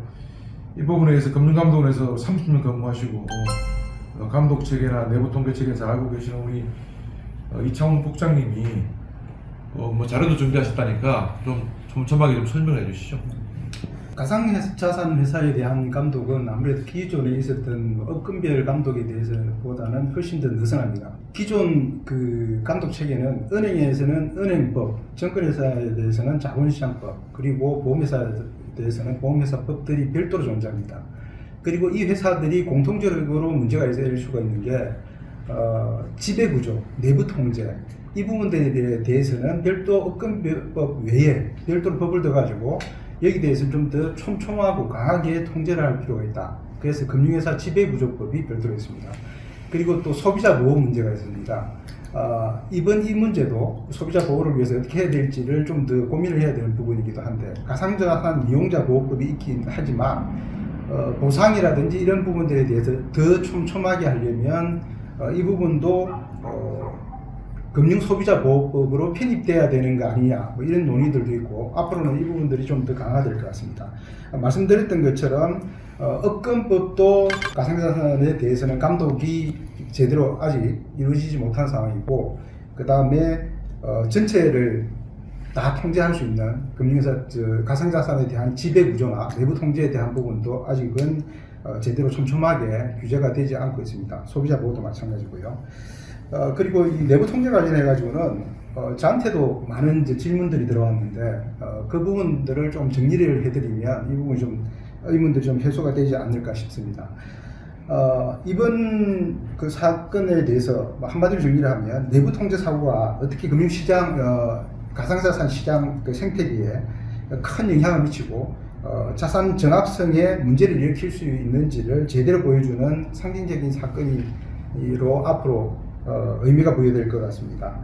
이 부분에 대해서 금융감독원에서 30년 근무하시고 감독 체계나 내부 통계 체계 잘 알고 계시는 우리 이창훈 국장님이 뭐 자료도 준비하셨다니까 좀 촘촘하게 좀 설명해 주시죠. 가상자산 회사에 대한 감독은 아무래도 기존에 있었던 업금별 감독에 대해서보다는 훨씬 더 느슨합니다. 기존 그 감독 체계는 은행에서는 은행법, 증권회사에 대해서는 자본시장법, 그리고 보험회사에 대해서는 보험회사법들이 별도로 존재합니다. 그리고 이 회사들이 공통적으로 문제가 있을 수가 있는 게 지배구조, 내부 통제 이 부분들에 대해서는 별도 업금법 외에 별도로 법을 둬가지고 여기 대해서는 좀 더 촘촘하고 강하게 통제를 할 필요가 있다. 그래서 금융회사 지배구조법이 별도로 있습니다. 그리고 또 소비자 보호 문제가 있습니다. 이번 이 문제도 소비자 보호를 위해서 어떻게 해야 될지를 좀 더 고민을 해야 되는 부분이기도 한데 가상자산 이용자 보호법이 있긴 하지만 보상이라든지 이런 부분들에 대해서 더 촘촘하게 하려면 이 부분도 금융소비자보호법으로 편입돼야 되는 거 아니냐 뭐 이런 논의들도 있고 앞으로는 이 부분들이 좀 더 강화될 것 같습니다. 말씀드렸던 것처럼 업금법도 가상자산에 대해서는 감독이 제대로 아직 이루어지지 못한 상황이고 그 다음에 전체를 다 통제할 수 있는 금융회사 가상자산에 대한 지배구조나 내부 통제에 대한 부분도 아직은 제대로 촘촘하게 규제가 되지 않고 있습니다. 소비자 보호도 마찬가지고요. 그리고 이 내부 통제 관련해 가지고는 저한테도 많은 이제 질문들이 들어왔는데 그 부분들을 좀 정리를 해드리면 이 부분이 좀 의문들이 좀 해소가 되지 않을까 싶습니다. 이번 그 사건에 대해서 한마디로 정리를 하면 내부 통제 사고가 어떻게 금융시장 가상자산 시장 그 생태계에 큰 영향을 미치고 자산 정합성에 문제를 일으킬 수 있는지를 제대로 보여주는 상징적인 사건으로 앞으로 의미가 부여될 것 같습니다.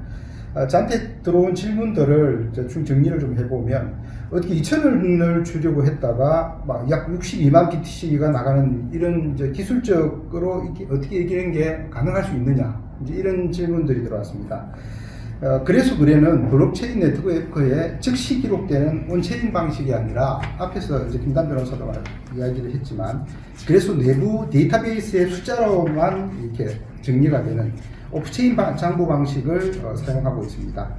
저한테 들어온 질문들을 좀 정리를 좀 해보면 어떻게 2,000원을 주려고 했다가 막 약 62만 BTC가 나가는 이런 이제 기술적으로 어떻게 이기는 게 가능할 수 있느냐 이제 이런 질문들이 들어왔습니다. 그래서 의뢰는 블록체인 네트워크에 즉시 기록되는 온체인 방식이 아니라 앞에서 이제 김단 변호사도 이야기를 했지만 그래서 내부 데이터베이스의 숫자로만 이렇게 정리가 되는 오프체인 장부 방식을 사용하고 있습니다.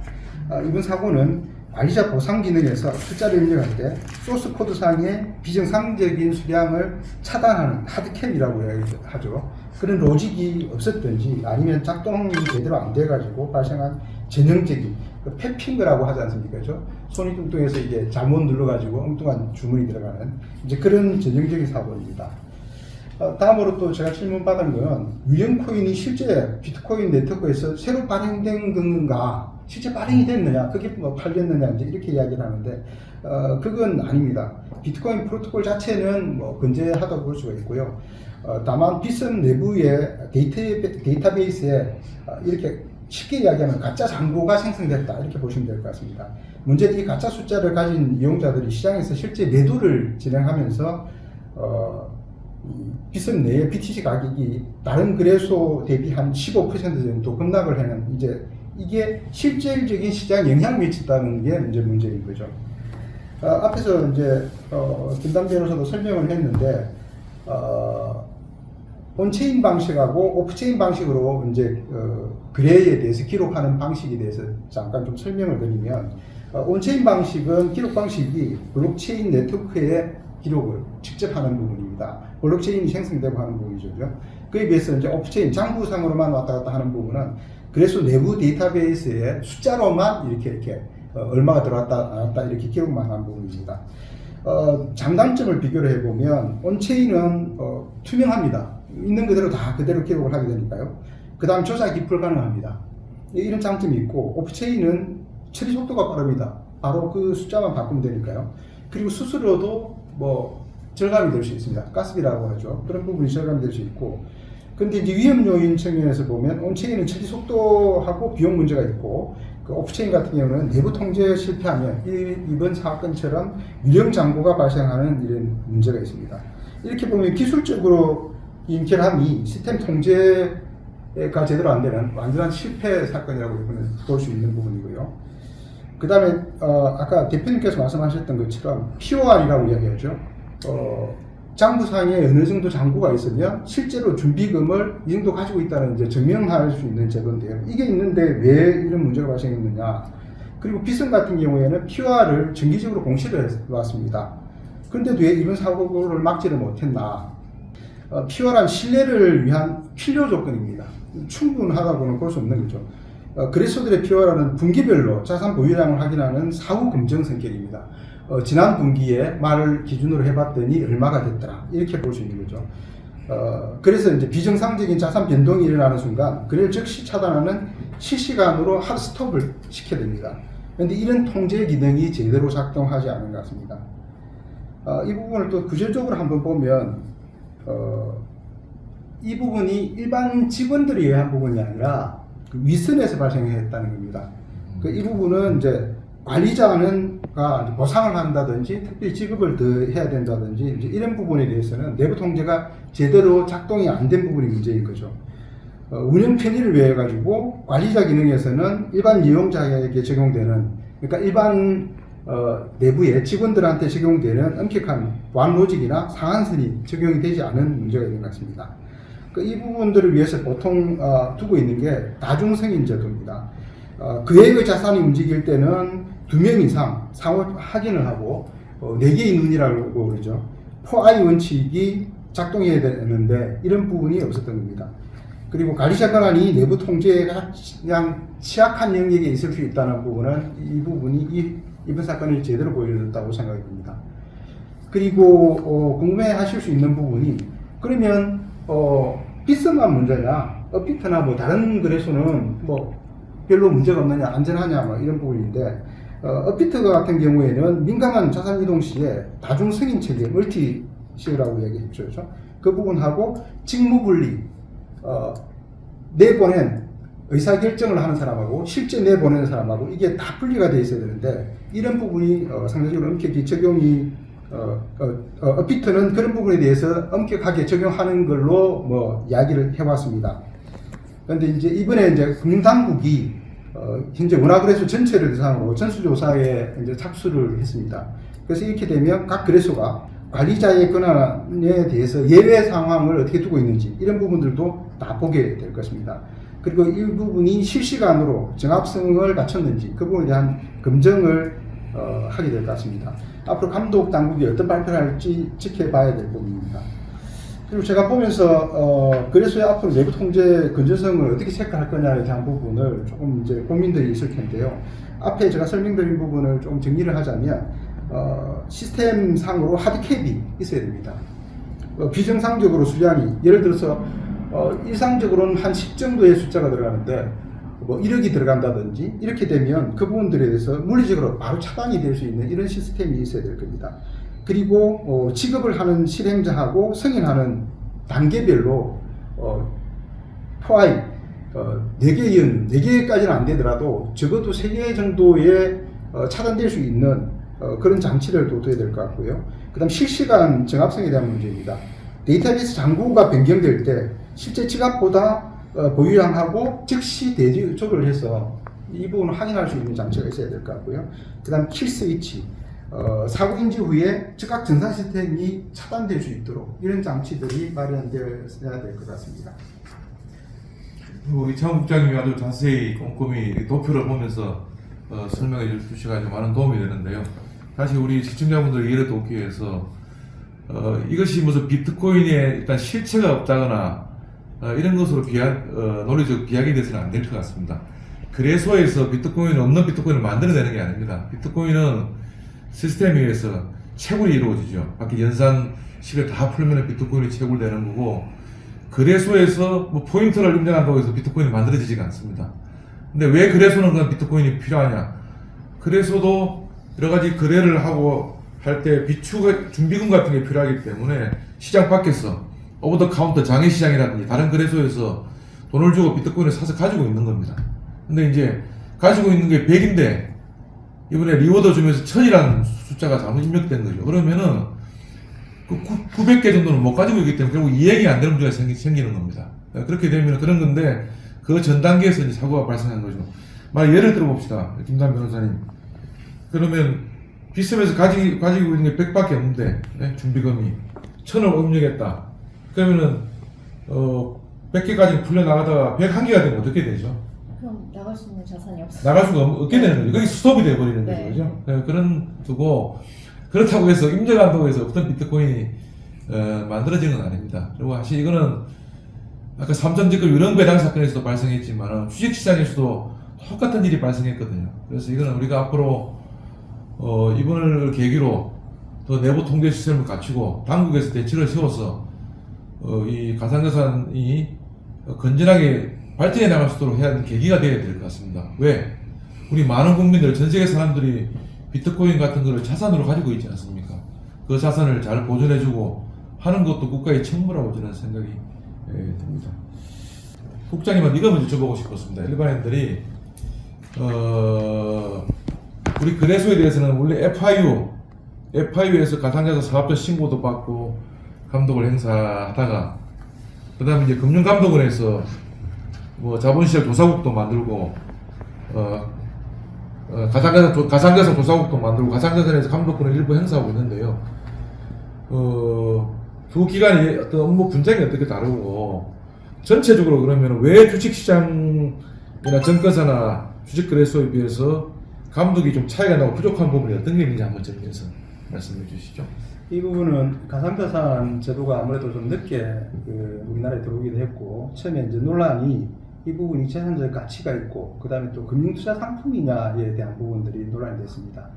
이번 사고는 관리자 보상 기능에서 숫자를 입력할 때 소스 코드상의 비정상적인 수량을 차단하는 하드캡이라고 하죠. 그런 로직이 없었든지 아니면 작동이 제대로 안 돼가지고 발생한 전형적인 패핑거라고 하지 않습니까? 그렇죠? 손이 뚱뚱해서 이게 잘못 눌러가지고 엉뚱한 주문이 들어가는 이제 그런 전형적인 사고입니다. 다음으로 또 제가 질문받은 건 유형 코인이 실제 비트코인 네트워크에서 새로 발행된 건가? 실제 발행이 됐느냐? 그게 뭐 팔렸느냐? 이제 이렇게 이야기를 하는데 그건 아닙니다. 비트코인 프로토콜 자체는 뭐 건재하다고 볼 수가 있고요. 다만 비썸 내부의 데이터베이스에 이렇게 쉽게 이야기하면 가짜 잔고가 생성됐다 이렇게 보시면 될 것 같습니다. 문제는 이 가짜 숫자를 가진 이용자들이 시장에서 실제 매도를 진행하면서 비썸 내의 BTC 가격이 다른 거래소 대비 한 15% 정도 급락을 하는 이제 이게 실질적인 시장 영향을 미친다는 게 문제인 거죠. 앞에서 이제 김담 변호사도 설명을 했는데 온체인 방식하고 오프체인 방식으로 이제 거래에 대해서 기록하는 방식에 대해서 잠깐 좀 설명을 드리면 온체인 방식은 기록 방식이 블록체인 네트워크의 기록을 직접 하는 부분입니다. 블록체인이 생성되고 하는 부분이죠. 그에 비해서 이제 오프체인 장부상으로만 왔다 갔다 하는 부분은 그래서 내부 데이터베이스에 숫자로만 이렇게 얼마가 들어왔다 나왔다 이렇게 기록만 하는 부분입니다. 장단점을 비교를 해보면 온체인은 투명합니다. 있는 그대로 다 그대로 기록을 하게 되니까요. 그 다음 조사 기풀 가능합니다. 이런 장점이 있고 오프체인은 처리 속도가 빠릅니다. 바로 그 숫자만 바꾸면 되니까요. 그리고 수수료도 뭐 절감이 될 수 있습니다. 가스비라고 하죠. 그런 부분이 절감이 될 수 있고. 근데 이제 위험 요인 측면에서 보면 온체인은 처리 속도하고 비용 문제가 있고, 그 오프체인 같은 경우는 내부 통제 실패하면 이번 사건처럼 유령 장고가 발생하는 이런 문제가 있습니다. 이렇게 보면 기술적으로 이 결함이 시스템 통제가 제대로 안 되는 완전한 실패 사건이라고 볼 수 있는 부분이고요. 그 다음에 아까 대표님께서 말씀하셨던 것처럼 POR이라고 이야기하죠. 장부상에 어느 정도 잔고가 있으면 실제로 준비금을 이 정도 가지고 있다는 이제 증명할 수 있는 제도인데요. 이게 있는데 왜 이런 문제가 발생했느냐. 그리고 비선 같은 경우에는 POR을 정기적으로 공시를 해왔습니다. 그런데도 왜 이번 사고를 막지를 못했나. POR은 신뢰를 위한 필요 조건입니다. 충분하다고는 볼 수 없는 거죠. 거래소들의 POR은 분기별로 자산 보유량을 확인하는 사후 검증 성격입니다. 지난 분기에 말을 기준으로 해봤더니 얼마가 됐더라 이렇게 볼 수 있는 거죠. 그래서 이제 비정상적인 자산 변동이 일어나는 순간 거래를 즉시 차단하는 실시간으로 하드 스톱을 시켜야 됩니다. 그런데 이런 통제 기능이 제대로 작동하지 않은 것 같습니다. 이 부분을 또 구체적으로 한번 보면 이 부분이 일반 직원들에 의한 부분이 아니라 그 윗선에서 발생했다는 겁니다. 이 부분은 이제 관리자가 보상을 한다든지 특별히 지급을 더 해야 된다든지 이제 이런 부분에 대해서는 내부 통제가 제대로 작동이 안 된 부분이 문제인 거죠. 운영 편의를 위해 가지고 관리자 기능에서는 일반 이용자에게 적용되는, 그러니까 일반 내부의 직원들한테 적용되는 엄격한 보안 로직이나 상한선이 적용이 되지 않은 문제가 있는 것 같습니다. 이 부분들을 위해서 보통 두고 있는 게 다중승인 제도입니다. 그의 자산이 움직일 때는 2명 이상 상호 확인을 하고 4개의 눈이라고 그러죠. 4I 원칙이 작동해야 되는데 이런 부분이 없었던 겁니다. 그리고 관리자 권한이 내부 통제에 가장 취약한 영역에 있을 수 있다는 부분은 이 부분이 이번 사건을 제대로 보여줬다고 생각이 듭니다. 그리고 궁금해하실 수 있는 부분이 그러면 비스만 문제냐, 업비트나 뭐 다른 거래소는 뭐 별로 문제가 없느냐, 안전하냐 뭐 이런 부분인데 업비트 같은 경우에는 민감한 자산 이동 시에 다중 승인 체계 멀티 시라고 얘기했죠. 그 부분하고 직무 분리, 내보낸 의사결정을 하는 사람하고 실제 내보내는 사람하고 이게 다 분리가 되어 있어야 되는데 이런 부분이 상대적으로 엄격히 적용이 업비트는 그런 부분에 대해서 엄격하게 적용하는 걸로 뭐 이야기를 해왔습니다. 그런데 이제 이번에 이제 금융당국이 현재 원화거래소 전체를 대상으로 전수조사에 이제 착수를 했습니다. 그래서 이렇게 되면 각 거래소가 관리자의 권한에 대해서 예외 상황을 어떻게 두고 있는지 이런 부분들도 다 보게 될 것입니다. 그리고 이 부분이 실시간으로 정합성을 갖췄는지 그 부분에 대한 검증을 하게 될 것 같습니다. 앞으로 감독 당국이 어떤 발표를 할지 지켜봐야 될 부분입니다. 그리고 제가 보면서 거래소의 앞으로 내부 통제 건전성을 어떻게 체크할 거냐에 대한 부분을 조금 이제 고민들이 있을 텐데요. 앞에 제가 설명드린 부분을 좀 정리를 하자면 시스템상으로 하드캡이 있어야 됩니다. 비정상적으로 수량이 예를 들어서 일상적으로는 한 10 정도의 숫자가 들어가는데 뭐 1억이 들어간다든지 이렇게 되면 그 부분들에 대해서 물리적으로 바로 차단이 될 수 있는 이런 시스템이 있어야 될 겁니다. 그리고 지급을 하는 실행자하고 승인하는 단계별로 포아이 4개 4개까지는 안 되더라도 적어도 3개 정도의 차단될 수 있는 그런 장치를 둬야 될 것 같고요. 그 다음 실시간 정합성에 대한 문제입니다. 데이터베이스 잔고가 변경될 때 실제 지갑보다 보유량하고 즉시 대조를 해서 이 부분을 확인할 수 있는 장치가 있어야 될 것 같고요. 그 다음 킬 스위치, 사고 인지 후에 즉각 전산 시스템이 차단될 수 있도록 이런 장치들이 마련되어야 될 것 같습니다. 이창훈 국장님이 아주 자세히 꼼꼼히 도표를 보면서 설명해 주시가 많은 도움이 되는데요. 다시 우리 시청자분들 이해를 돕기 위해서 이것이 무슨 비트코인에 일단 실체가 없다거나 이런 것으로 논리적 비약이 돼서는 안 될 것 같습니다. 거래소에서 비트코인 없는 비트코인을 만들어내는 게 아닙니다. 비트코인은 시스템에 의해서 채굴이 이루어지죠. 밖에 연산식을 다 풀면 비트코인이 채굴되는 거고, 거래소에서 뭐 포인트를 입력한다고 해서 비트코인이 만들어지지가 않습니다. 근데 왜 거래소는 그런 비트코인이 필요하냐? 거래소도 여러 가지 거래를 하고 할 때 비축 준비금 같은 게 필요하기 때문에 시장 밖에서 오버 더 카운터 장외 시장이라든지 다른 거래소에서 돈을 주고 비트코인을 사서 가지고 있는 겁니다. 근데 이제 가지고 있는 게 100인데 이번에 리워드 주면서 1000이라는 숫자가 잘못 입력된 거죠. 그러면은 그 900개 정도는 못 가지고 있기 때문에 결국 이행이 안 되는 문제가 생기는 겁니다. 그렇게 되면 그런 건데 그 전 단계에서 이제 사고가 발생한 거죠. 예를 들어 봅시다. 김단 변호사님. 그러면 비스에서 가지고 있는 게 100밖에 없는데, 네? 준비금이 1000을 입력했다. 그러면은 100개까지 풀려나가다가 101개가 되면 어떻게 되죠? 그럼 나갈 수 있는 자산이 없어요. 나갈 수가 없게 되는 거죠. 거기 스톱이 되어버리는 거죠. 네. 그죠? 그런 두고, 그렇다고 해서 입력한다고 해서 어떤 비트코인이 만들어지는 건 아닙니다. 그리고 사실 이거는 아까 삼천지급 유령 배당 사건에서도 발생했지만 주식시장에서도 똑같은 일이 발생했거든요. 그래서 이거는 우리가 앞으로 이번을 계기로 더 내부 통제 시스템을 갖추고 당국에서 대책을 세워서 이 가상자산이 건전하게 발전해 나갈 수 있도록 해야 하는 계기가 되어야 될 것 같습니다. 왜? 우리 많은 국민들, 전 세계 사람들이 비트코인 같은 거를 자산으로 가지고 있지 않습니까? 그 자산을 잘 보존해주고 하는 것도 국가의 책무라고 저는 생각이 듭니다. 국장님은 이거 먼저 여쭤보고 싶었습니다. 일반인들이 우리 거래소에 대해서는 원래 FIU에서 가상자산 사업자 신고도 받고 감독을 행사하다가 그 다음에 이제 금융감독원에서 뭐 자본시장 조사국도 만들고 가상자산 조사국도 만들고 가상자산에서 감독권을 일부 행사하고 있는데요. 두 기관이 어떤 업무 분장이 어떻게 다르고 전체적으로 그러면 왜 주식시장이나 증권사나 주식거래소에 비해서 감독이 좀 차이가 나고 부족한 부분이 어떤 게 있는지 한번 정리해서 말씀해 주시죠. 이 부분은 가상자산 제도가 아무래도 좀 늦게 우리나라에 들어오기도 했고, 처음에 이제 논란이 이 부분이 재산적 가치가 있고, 그 다음에 또 금융투자 상품이냐에 대한 부분들이 논란이 됐습니다.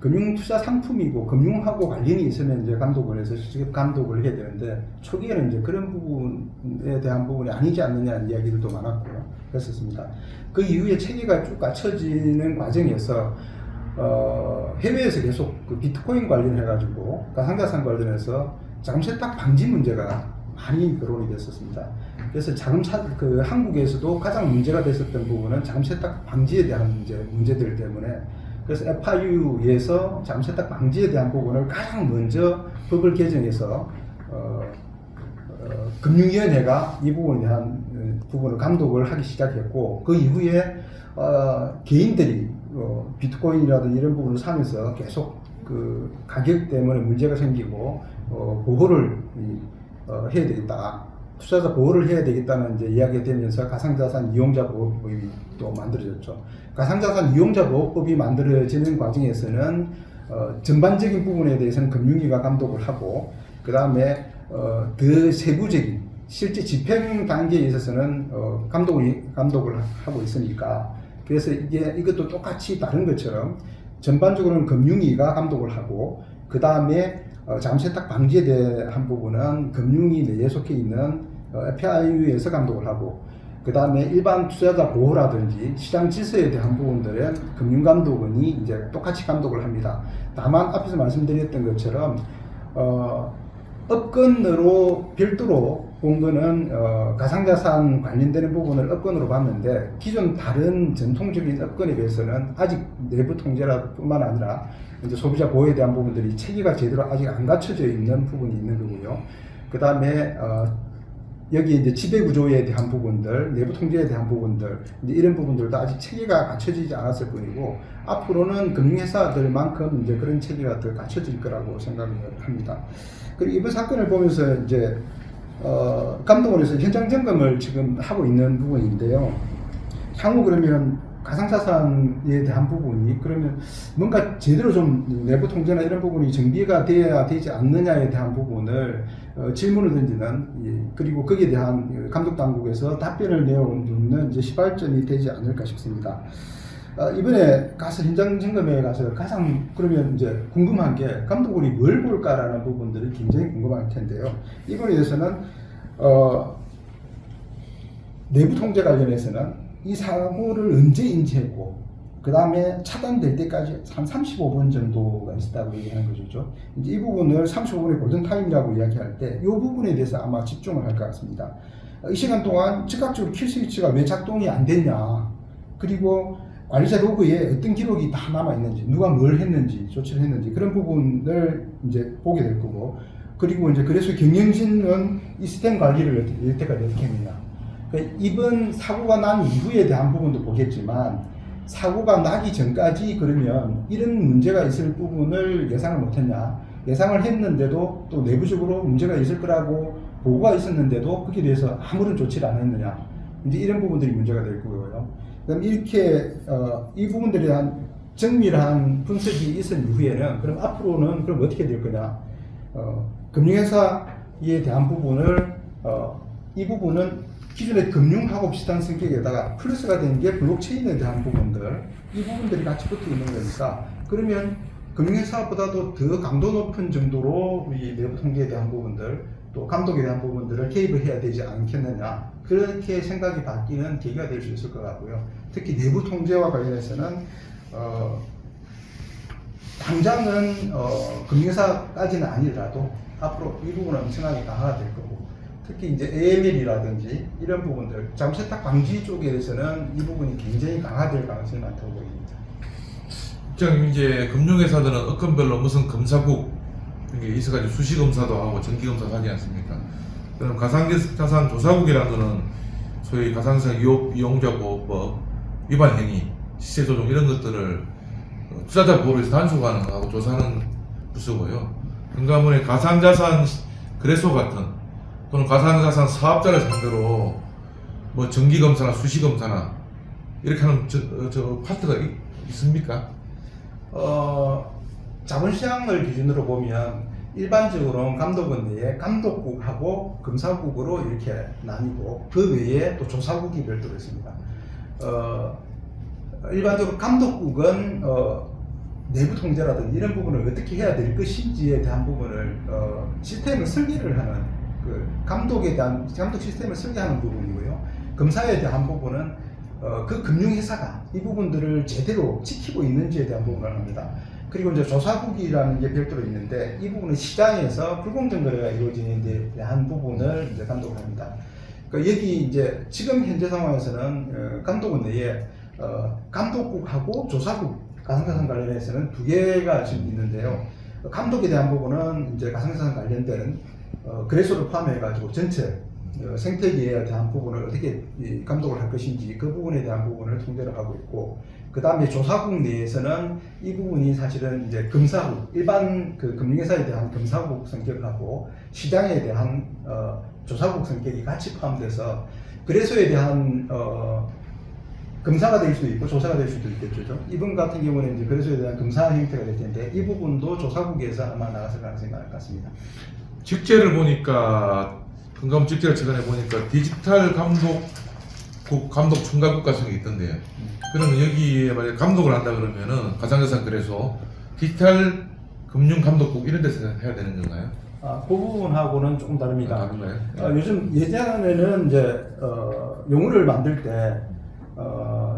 금융투자 상품이고 금융하고 관련이 있으면 이제 감독원에서 직접 감독을 해야 되는데, 초기에는 이제 그런 부분에 대한 부분이 아니지 않느냐는 이야기들도 많았고요. 그랬었습니다. 그 이후에 체계가 쭉 갖춰지는 과정에서 해외에서 계속 그 비트코인 관련해가지고 가상자산 관련해서 자금 세탁 방지 문제가 많이 거론이 됐었습니다. 그래서 한국에서도 가장 문제가 됐었던 부분은 자금 세탁 방지에 대한 문제들 때문에, 그래서 FIU에서 자금 세탁 방지에 대한 부분을 가장 먼저 법을 개정해서 금융위원회가 이 부분에 대한 부분을 감독을 하기 시작했고, 그 이후에 개인들이 비트코인이라든지 이런 부분을 사면서 계속 그 가격 때문에 문제가 생기고 보호를 해야 되겠다, 투자자 보호를 해야 되겠다는 이제 이야기가 되면서 가상자산 이용자 보호법이 또 만들어졌죠. 가상자산 이용자 보호법이 만들어지는 과정에서는 전반적인 부분에 대해서는 금융위가 감독을 하고, 그 다음에 더 세부적인 실제 집행 단계에 있어서는 감독을 하고 있으니까, 그래서 이것도 똑같이 다른 것처럼 전반적으로는 금융위가 감독을 하고, 그 다음에 자금 세탁 방지에 대한 부분은 금융위 내에 속해 있는 FIU에서 감독을 하고, 그 다음에 일반 투자자 보호라든지 시장 질서에 대한 부분들은 금융감독원이 이제 똑같이 감독을 합니다. 다만 앞에서 말씀드렸던 것처럼 업건으로 별도로 본 거는 가상자산 관련되는 부분을 업건으로 봤는데, 기존 다른 전통적인 업건에 비해서는 아직 내부 통제뿐만 아니라 이제 소비자 보호에 대한 부분들이 체계가 제대로 아직 안 갖춰져 있는 부분이 있는 거고요. 그 다음에 여기 이제 지배 구조에 대한 부분들, 내부 통제에 대한 부분들, 이제 이런 부분들도 아직 체계가 갖춰지지 않았을 뿐이고, 앞으로는 금융회사들만큼 이제 그런 체계가 더 갖춰질 거라고 생각을 합니다. 그리고 이번 사건을 보면서 이제 감독원에서 현장 점검을 지금 하고 있는 부분인데요. 향후 그러면 가상자산에 대한 부분이 그러면 뭔가 제대로 좀 내부 통제나 이런 부분이 정비가 돼야 되지 않느냐에 대한 부분을 질문을 던지는 그리고 거기에 대한 감독 당국에서 답변을 내어놓는 이제 시발점이 되지 않을까 싶습니다. 이번에 가서 현장 점검에 가서 가장 그러면 이제 궁금한 게 감독원이 뭘 볼까라는 부분들이 굉장히 궁금할 텐데요. 이번에 대해서는 내부 통제 관련해서는 이 사고를 언제 인지했고 그 다음에 차단될 때까지 한 35분 정도가 있었다고 얘기하는 거죠. 이제 이 부분을 35분의 골든타임이라고 이야기할 때 이 부분에 대해서 아마 집중을 할 것 같습니다. 이 시간 동안 즉각적으로 킬 스위치가 왜 작동이 안 됐냐, 그리고 관리자 로그에 어떤 기록이 다 남아있는지, 누가 뭘 했는지, 조치를 했는지, 그런 부분을 이제 보게 될 거고, 그리고 이제 그래서 경영진은 이 시스템 관리를 여태까지 어떻게 했느냐. 그러니까 이번 사고가 난 이후에 대한 부분도 보겠지만, 사고가 나기 전까지 그러면 이런 문제가 있을 부분을 예상을 못했냐, 예상을 했는데도 또 내부적으로 문제가 있을 거라고 보고가 있었는데도 거기에 대해서 아무런 조치를 안 했느냐, 이제 이런 부분들이 문제가 될 거고요. 그럼 이렇게 이 부분들에 대한 정밀한 분석이 있은 이후에는 그럼 앞으로는 그럼 어떻게 될 거냐, 금융회사에 대한 부분을 이 부분은 기존의 금융하고 비슷한 성격에다가 플러스가 된 게 블록체인에 대한 부분들, 이 부분들이 같이 붙어 있는 거니까 그러면 금융회사보다도 더 강도 높은 정도로 우리 내부 통계에 대한 부분들 또 감독에 대한 부분들을 개입을 해야 되지 않겠느냐, 그렇게 생각이 바뀌는 계기가 될 수 있을 것 같고요. 특히 내부 통제와 관련해서는 당장은 금융회사까지는 아니더라도 앞으로 이 부분은 엄청나게 강화가 될 거고, 특히 이제 AML이라든지 이런 부분들, 잘못세탁 방지 쪽에서는 이 부분이 굉장히 강화될 가능성이 많다고 보입니다. 입장님, 이제 금융회사들은 업건별로 무슨 검사국 이게 있어가지고 수시검사도 하고 정기검사도 하지 않습니까? 그럼 가상자산 조사국이라는 거는 소위 가상자산 이용자보호법 위반 행위, 시세 조정 이런 것들을 투자자 보호를 위해서 단속하는 거하고 조사하는 부서고요. 금감원의 가상자산 거래소 같은 또는 가상자산 사업자를 상대로 뭐 정기검사나 수시검사나 이렇게 하는 저 파트가 있습니까? 자본시장을 기준으로 보면 일반적으로 감독원 내에 감독국하고 검사국으로 이렇게 나뉘고 그 외에 또 조사국이 별도로 있습니다. 일반적으로 감독국은 내부 통제라든지 이런 부분을 어떻게 해야 될 것인지에 대한 부분을 시스템을 설계를 하는 그 감독에 대한 감독 시스템을 설계하는 부분이고요. 검사에 대한 부분은 그 금융회사가 이 부분들을 제대로 지키고 있는지에 대한 부분을 합니다. 그리고 이제 조사국이라는 게 별도로 있는데 이 부분은 시장에서 불공정 거래가 이루어지는 데 대한 부분을 이제 감독을 합니다. 그러니까 여기 이제 지금 현재 상황에서는 감독원 내에 감독국하고 조사국 가상자산 관련해서는 두 개가 지금 있는데요. 감독에 대한 부분은 이제 가상자산 관련된 거래소를 포함해 가지고 전체 생태계에 대한 부분을 어떻게 감독을 할 것인지 그 부분에 대한 부분을 통제를 하고 있고, 그 다음에 조사국 내에서는 이 부분이 사실은 이제 검사국, 일반 그 금융회사에 대한 검사국 성격하고 시장에 대한 조사국 성격이 같이 포함돼서 거래소에 대한 검사가 될 수도 있고 조사가 될 수도 있겠죠. 이번 같은 경우는 이제 거래소에 대한 검사 형태가 될 텐데 이 부분도 조사국에서 아마 나갔을 가능성이 많을 것 같습니다. 직제를 보니까 금감원 직제를 최근에 보니까 디지털 감독 총괄국 같은 게 있던데요. 그러면 여기에 만약 감독을 한다 그러면은 가상자산 거래소 디지털 금융 감독국 이런 데서 해야 되는 건가요? 그 부분하고는 조금 다릅니다. 다른가요? 요즘 예전에는 이제 용어를 만들 때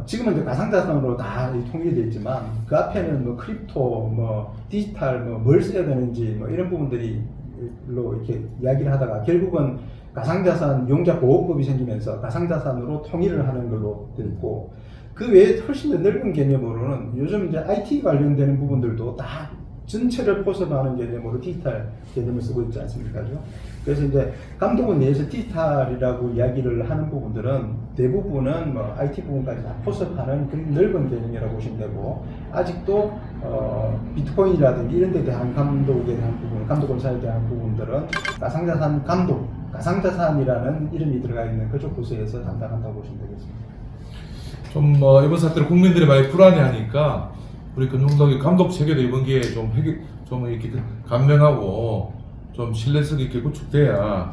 지금은 이제 가상자산으로 다 통일되어 있지만 그 앞에는 뭐 크립토, 뭐 디지털, 뭘 써야 되는지 뭐 이런 부분들이 로 이렇게 이야기를 하다가 결국은 가상자산 이용자 보호법이 생기면서 가상자산으로 통일을 하는 걸로 되어 있고, 그 외에 훨씬 더 넓은 개념으로는 요즘 이제 IT 관련되는 부분들도 다 전체를 포섭하는 개념으로 디지털 개념을 쓰고 있지 않습니까? 그래서 이제 감독원 내에서 디지털이라고 이야기를 하는 부분들은 대부분은 뭐 IT 부분까지 다 포섭하는 그런 넓은 개념이라고 보시면 되고, 아직도 비트코인이라든지 이런 데 대한 감독에 대한 부분, 감독검사에 대한 부분들은 가상자산 감독, 가상자산이라는 이름이 들어가 있는 그쪽 부서에서 담당한다고 보시면 되겠습니다. 좀 이번 사태로 국민들이 많이 불안해하니까 우리 금융당국의 감독 체계도 이번 기회에 좀 이렇게 감명하고 좀 신뢰성 있게 구축돼야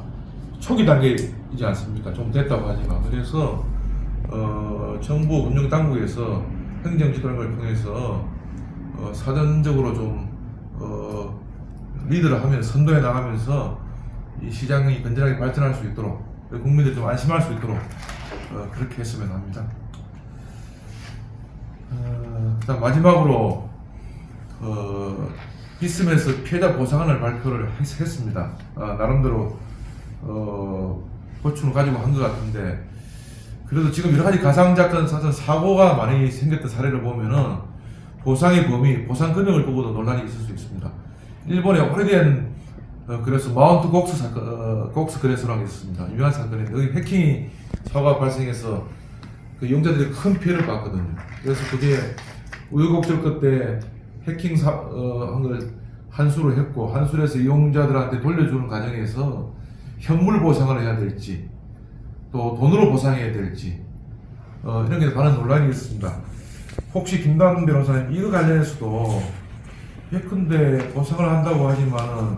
초기 단계이지 않습니까? 좀 됐다고 하지만 그래서 정부 금융당국에서 행정지도를 통해서 사전적으로 좀 리드를 하면서 선도해 나가면서 이 시장이 건전하게 발전할 수 있도록 국민들이 좀 안심할 수 있도록 그렇게 했으면 합니다. 그다음 마지막으로 비스에서 피해자 보상안을 발표를 했습니다. 나름대로 고충을 가지고 한 것 같은데 그래도 지금 여러 가지 가상사건 사고가 많이 생겼던 사례를 보면은 보상의 범위, 보상 금액을 두고도 논란이 있을 수 있습니다. 일본의 오래된 그래서 마운트 곡스 사건, 곡스 거래소라는 게 있습니다. 유명한 사건인데 여기 해킹 사고가 발생해서 그 이용자들이 큰 피해를 봤거든요. 그래서 그게 우여곡절 끝에 해킹 한 걸 환수를 했고 환수를 해서 이용자들한테 돌려주는 과정에서 현물 보상을 해야 될지 또 돈으로 보상해야 될지 이런 게 많은 논란이 있습니다. 혹시 김담 변호사님 이거 관련해서도 예컨대 보상을 한다고 하지만은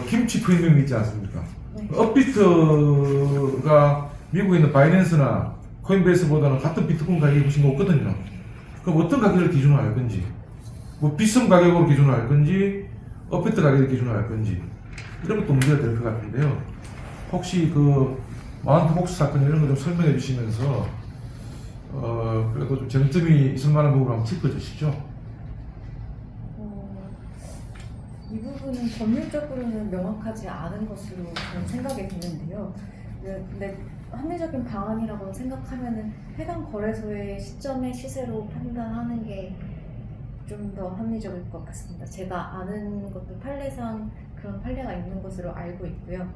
김치 프리미엄 있지 않습니까? 네. 업비트가 미국에 있는 바이낸스나 코인베이스보다는 같은 비트코인 가격이 훨씬 높거든요. 그럼 어떤 가격을 기준으로 할 건지, 뭐 비썸 가격으로 기준으로 할 건지, 업비트 가격을 기준으로 할 건지 이런 것도 문제가 될 것 같은데요. 혹시 그 마운트 복스 사건 이런 거 좀 설명해 주시면서 그래도 좀 쟁점이 있을 만한 부분을 한번 짚어주시죠. 이 부분은 법률적으로는 명확하지 않은 것으로 저는 생각이 드는데요. 근데 합리적인 방안이라고 생각하면은 해당 거래소의 시점의 시세로 판단하는 게 좀 더 합리적일 것 같습니다. 제가 아는 것도 판례상 그런 판례가 있는 것으로 알고 있고요.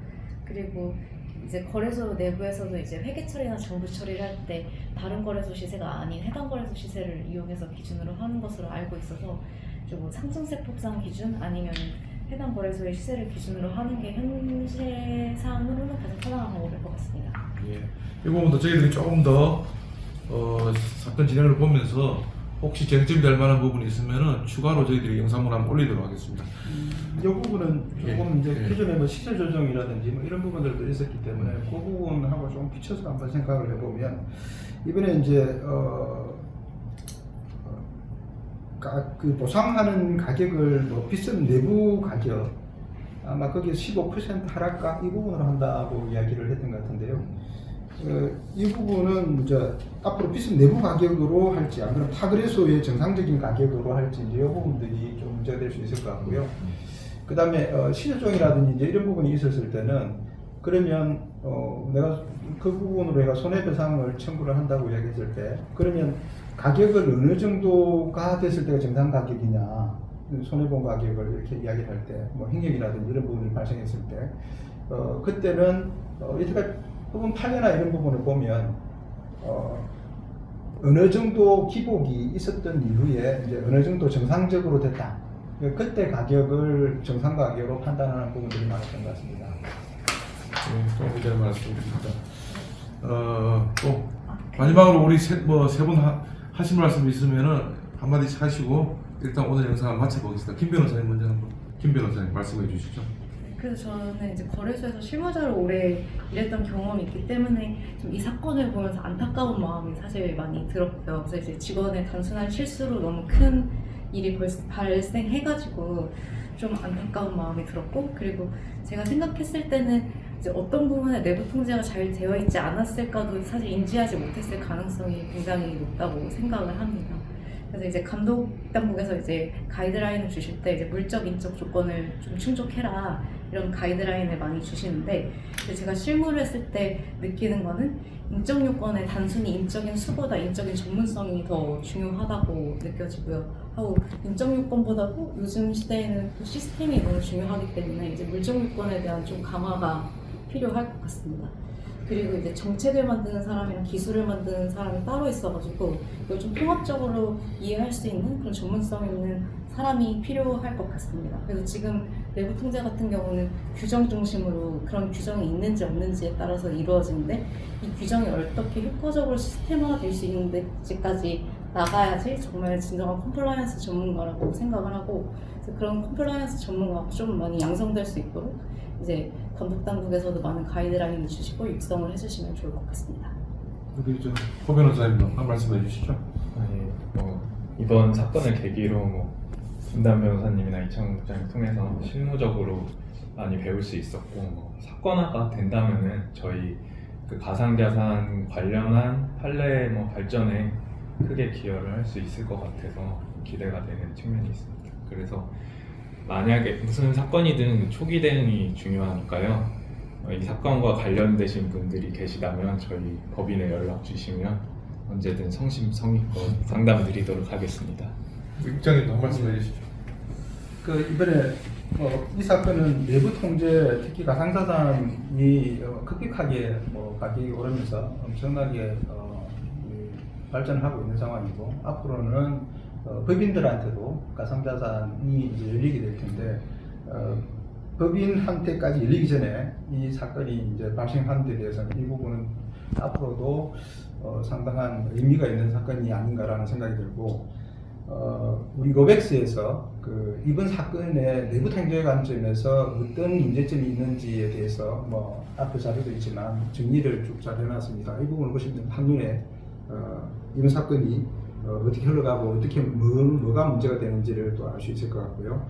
그리고 이제 거래소 내부에서도 이제 회계 처리나 정부 처리를 할 때 다른 거래소 시세가 아닌 해당 거래소 시세를 이용해서 기준으로 하는 것으로 알고 있어서 좀 상승세 폭상 기준 아니면 해당 거래소의 시세를 기준으로 하는 게 현실상으로는 가장 타당한 방법일 것 같습니다. 예. 이 부분도 저희들이 조금 더 사건 진행을 보면서 혹시 쟁점이 될 만한 부분이 있으면은 추가로 저희들이 영상을 한번 올리도록 하겠습니다. 이 부분은 조금 예, 이제 예. 기존에 뭐 시세 조정이라든지 뭐 이런 부분들도 있었기 때문에 그 부분하고 좀 비춰서 한번 생각을 해보면 이번에 이제 그 보상하는 가격을 뭐 비싼 내부 가격 아마 거기에 15% 하락가 이 부분으로 한다고 이야기를 했던 것 같은데요. 이 부분은 이제 앞으로 비싼 내부 가격으로 할지 아니면 타거래소의 정상적인 가격으로 할지 이제 이 부분들이 좀 문제가 될 수 있을 것 같고요. 그 다음에 시세조정이라든지 이제 이런 부분이 있었을 때는 그러면 내가 그 부분으로 내가 손해배상을 청구를 한다고 이야기했을 때 그러면 가격을 어느 정도가 됐을 때가 정상 가격이냐 손해본 가격을 이렇게 이야기할 때 뭐 행력이라든지 이런 부분이 발생했을 때 그때는 이때까지 부분 판례나 이런 부분을 보면 어느 정도 기복이 있었던 이후에 이제 어느 정도 정상적으로 됐다. 그때 가격을 정상 가격으로 판단하는 부분들이 많았던 것 같습니다. 네, 또 의견을 말씀드립니다. 또 마지막으로 우리 세 분 하신 말씀 있으면은 한마디씩 하시고 일단 오늘 영상을 마쳐보겠습니다. 김 변호사님 먼저 한번 김 변호사님 말씀해 주시죠. 그래서 저는 이제 거래소에서 실무자로 오래 일했던 경험이 있기 때문에 좀 이 사건을 보면서 안타까운 마음이 사실 많이 들었고요. 그래서 이제 직원의 단순한 실수로 너무 큰 일이 발생해가지고 좀 안타까운 마음이 들었고 그리고 제가 생각했을 때는 이제 어떤 부분에 내부 통제가 잘 되어 있지 않았을까도 사실 인지하지 못했을 가능성이 굉장히 높다고 생각을 합니다. 그래서 이제 감독 당국에서 이제 가이드라인을 주실 때 이제 물적 인적 조건을 좀 충족해라 이런 가이드라인을 많이 주시는데 제가 실무를 했을 때 느끼는 거는 인적 요건에 단순히 인적인 수고다 인적인 전문성이 더 중요하다고 느껴지고요. 하고 인적 요건보다도 요즘 시대에는 또 시스템이 너무 중요하기 때문에 이제 물적 요건에 대한 좀 강화가 필요할 것 같습니다. 그리고 이제 정책을 만드는 사람이랑 기술을 만드는 사람이 따로 있어가지고 이걸 좀 통합적으로 이해할 수 있는 그런 전문성 있는 사람이 필요할 것 같습니다. 그래서 지금 내부 통제 같은 경우는 규정 중심으로 그런 규정이 있는지 없는지에 따라서 이루어지는데 이 규정이 어떻게 효과적으로 시스템화가 될 수 있는지까지 나가야지 정말 진정한 컴플라이언스 전문가라고 생각을 하고 그래서 그런 컴플라이언스 전문가가 좀 많이 양성될 수 있도록 이제 감독당국에서도 많은 가이드라인을 주시고 육성을 해주시면 좋을 것 같습니다. 우리 호 변호사님도 한 말씀 해주시죠. 아니, 이번 사건을 계기로 김단 변호사님이나 이창훈 국장을 통해서 실무적으로 많이 배울 수 있었고 사건화가 된다면은 저희 그 가상자산 관련한 판례 발전에 크게 기여를 할 수 있을 것 같아서 기대가 되는 측면이 있습니다. 그래서 만약에 무슨 사건이든 초기 대응이 중요하니까요. 이 사건과 관련되신 분들이 계시다면 저희 법인에 연락 주시면 언제든 성심성의껏 상담 드리도록 하겠습니다. 국장님도 한 말씀 해주시죠. 그 이번에 이 사건은 내부 통제, 특히 가상자산이 급격하게 가격이 오르면서 엄청나게 발전하고 있는 상황이고 앞으로는 법인들한테도 가상자산이 이제 열리게 될 텐데 법인한테까지 열리기 전에 이 사건이 이제 발생한 데 대해서는 이 부분은 앞으로도 상당한 의미가 있는 사건이 아닌가라는 생각이 들고 우리 로백스에서 그 이번 사건의 내부 통제 관점에서 어떤 문제점이 있는지에 대해서 앞에 자료도 있지만 정리를 쭉 잘 해놨습니다. 이 부분을 보시면 한눈에 이번 사건이 어떻게 흘러가고 어떻게 뭐가 문제가 되는지를 또 알 수 있을 것 같고요.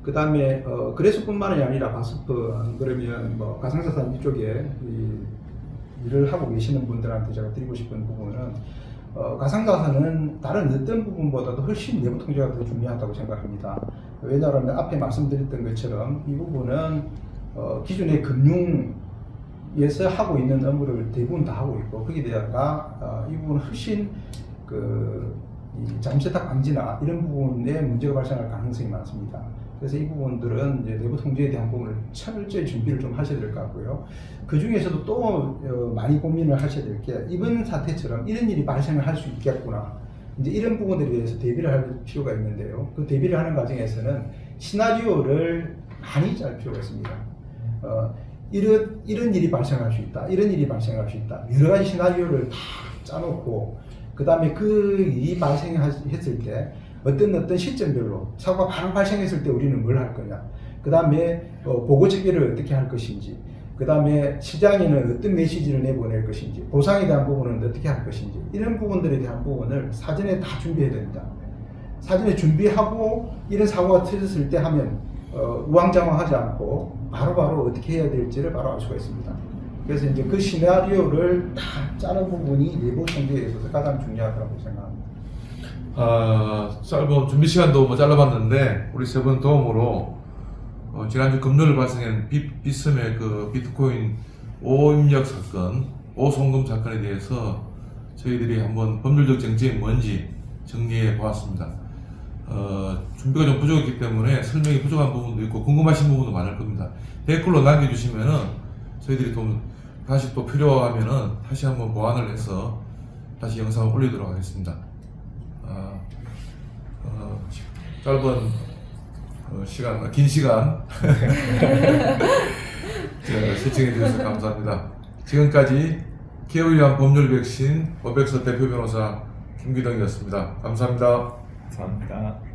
그 다음에 그래서뿐만이 아니라 바스프 안 그러면 가상자산 이쪽에 일을 하고 계시는 분들한테 제가 드리고 싶은 부분은 가상자산은 다른 어떤 부분보다도 훨씬 내부 통제가 더 중요하다고 생각합니다. 왜냐하면 앞에 말씀드렸던 것처럼 이 부분은 기존의 금융에서 하고 있는 업무를 대부분 다 하고 있고 거기에 대해서 이 부분은 훨씬 이 잠세탁 방지나 이런 부분에 문제가 발생할 가능성이 많습니다. 그래서 이 부분들은 이제 내부 통제에 대한 부분을 철저히 준비를 좀 하셔야 될 것 같고요. 그 중에서도 또 많이 고민을 하셔야 될 게 이번 사태처럼 이런 일이 발생을 할 수 있겠구나. 이제 이런 부분들에 대해서 대비를 할 필요가 있는데요. 그 대비를 하는 과정에서는 시나리오를 많이 짤 필요가 있습니다. 이런 일이 발생할 수 있다. 이런 일이 발생할 수 있다. 여러 가지 시나리오를 다 짜놓고 그 다음에 그 일이 발생했을 때 어떤 시점별로 사고가 바로 발생했을 때 우리는 뭘 할 거냐 그 다음에 보고 체계를 어떻게 할 것인지 그 다음에 시장에는 어떤 메시지를 내보낼 것인지 보상에 대한 부분은 어떻게 할 것인지 이런 부분들에 대한 부분을 사전에 다 준비해야 됩니다. 사전에 준비하고 이런 사고가 터졌을 때 하면 우왕좌왕하지 않고 바로바로 어떻게 해야 될지를 바로 알 수가 있습니다. 그래서 이제 그 시나리오를 다 짜는 부분이 내부 통제에 있어서 가장 중요하다고 생각합니다. 짧은 준비 시간도 잘라봤는데 우리 세 분 도움으로 지난주 금요일 발생한 비스의 그 비트코인 5임력 사건, 5송금 사건에 대해서 저희들이 한번 법률적 쟁점이 뭔지 정리해 보았습니다. 준비가 좀 부족했기 때문에 설명이 부족한 부분도 있고 궁금하신 부분도 많을 겁니다. 댓글로 남겨주시면은 저희들이 좀 다시 또 필요하면은 다시 한번 보완을 해서 다시 영상을 올리도록 하겠습니다. 짧은 긴 시간 시청해 주셔서 감사합니다. 지금까지 기업을 위한 법률 백신 오백서 대표 변호사 김기동이었습니다. 감사합니다. 감사합니다.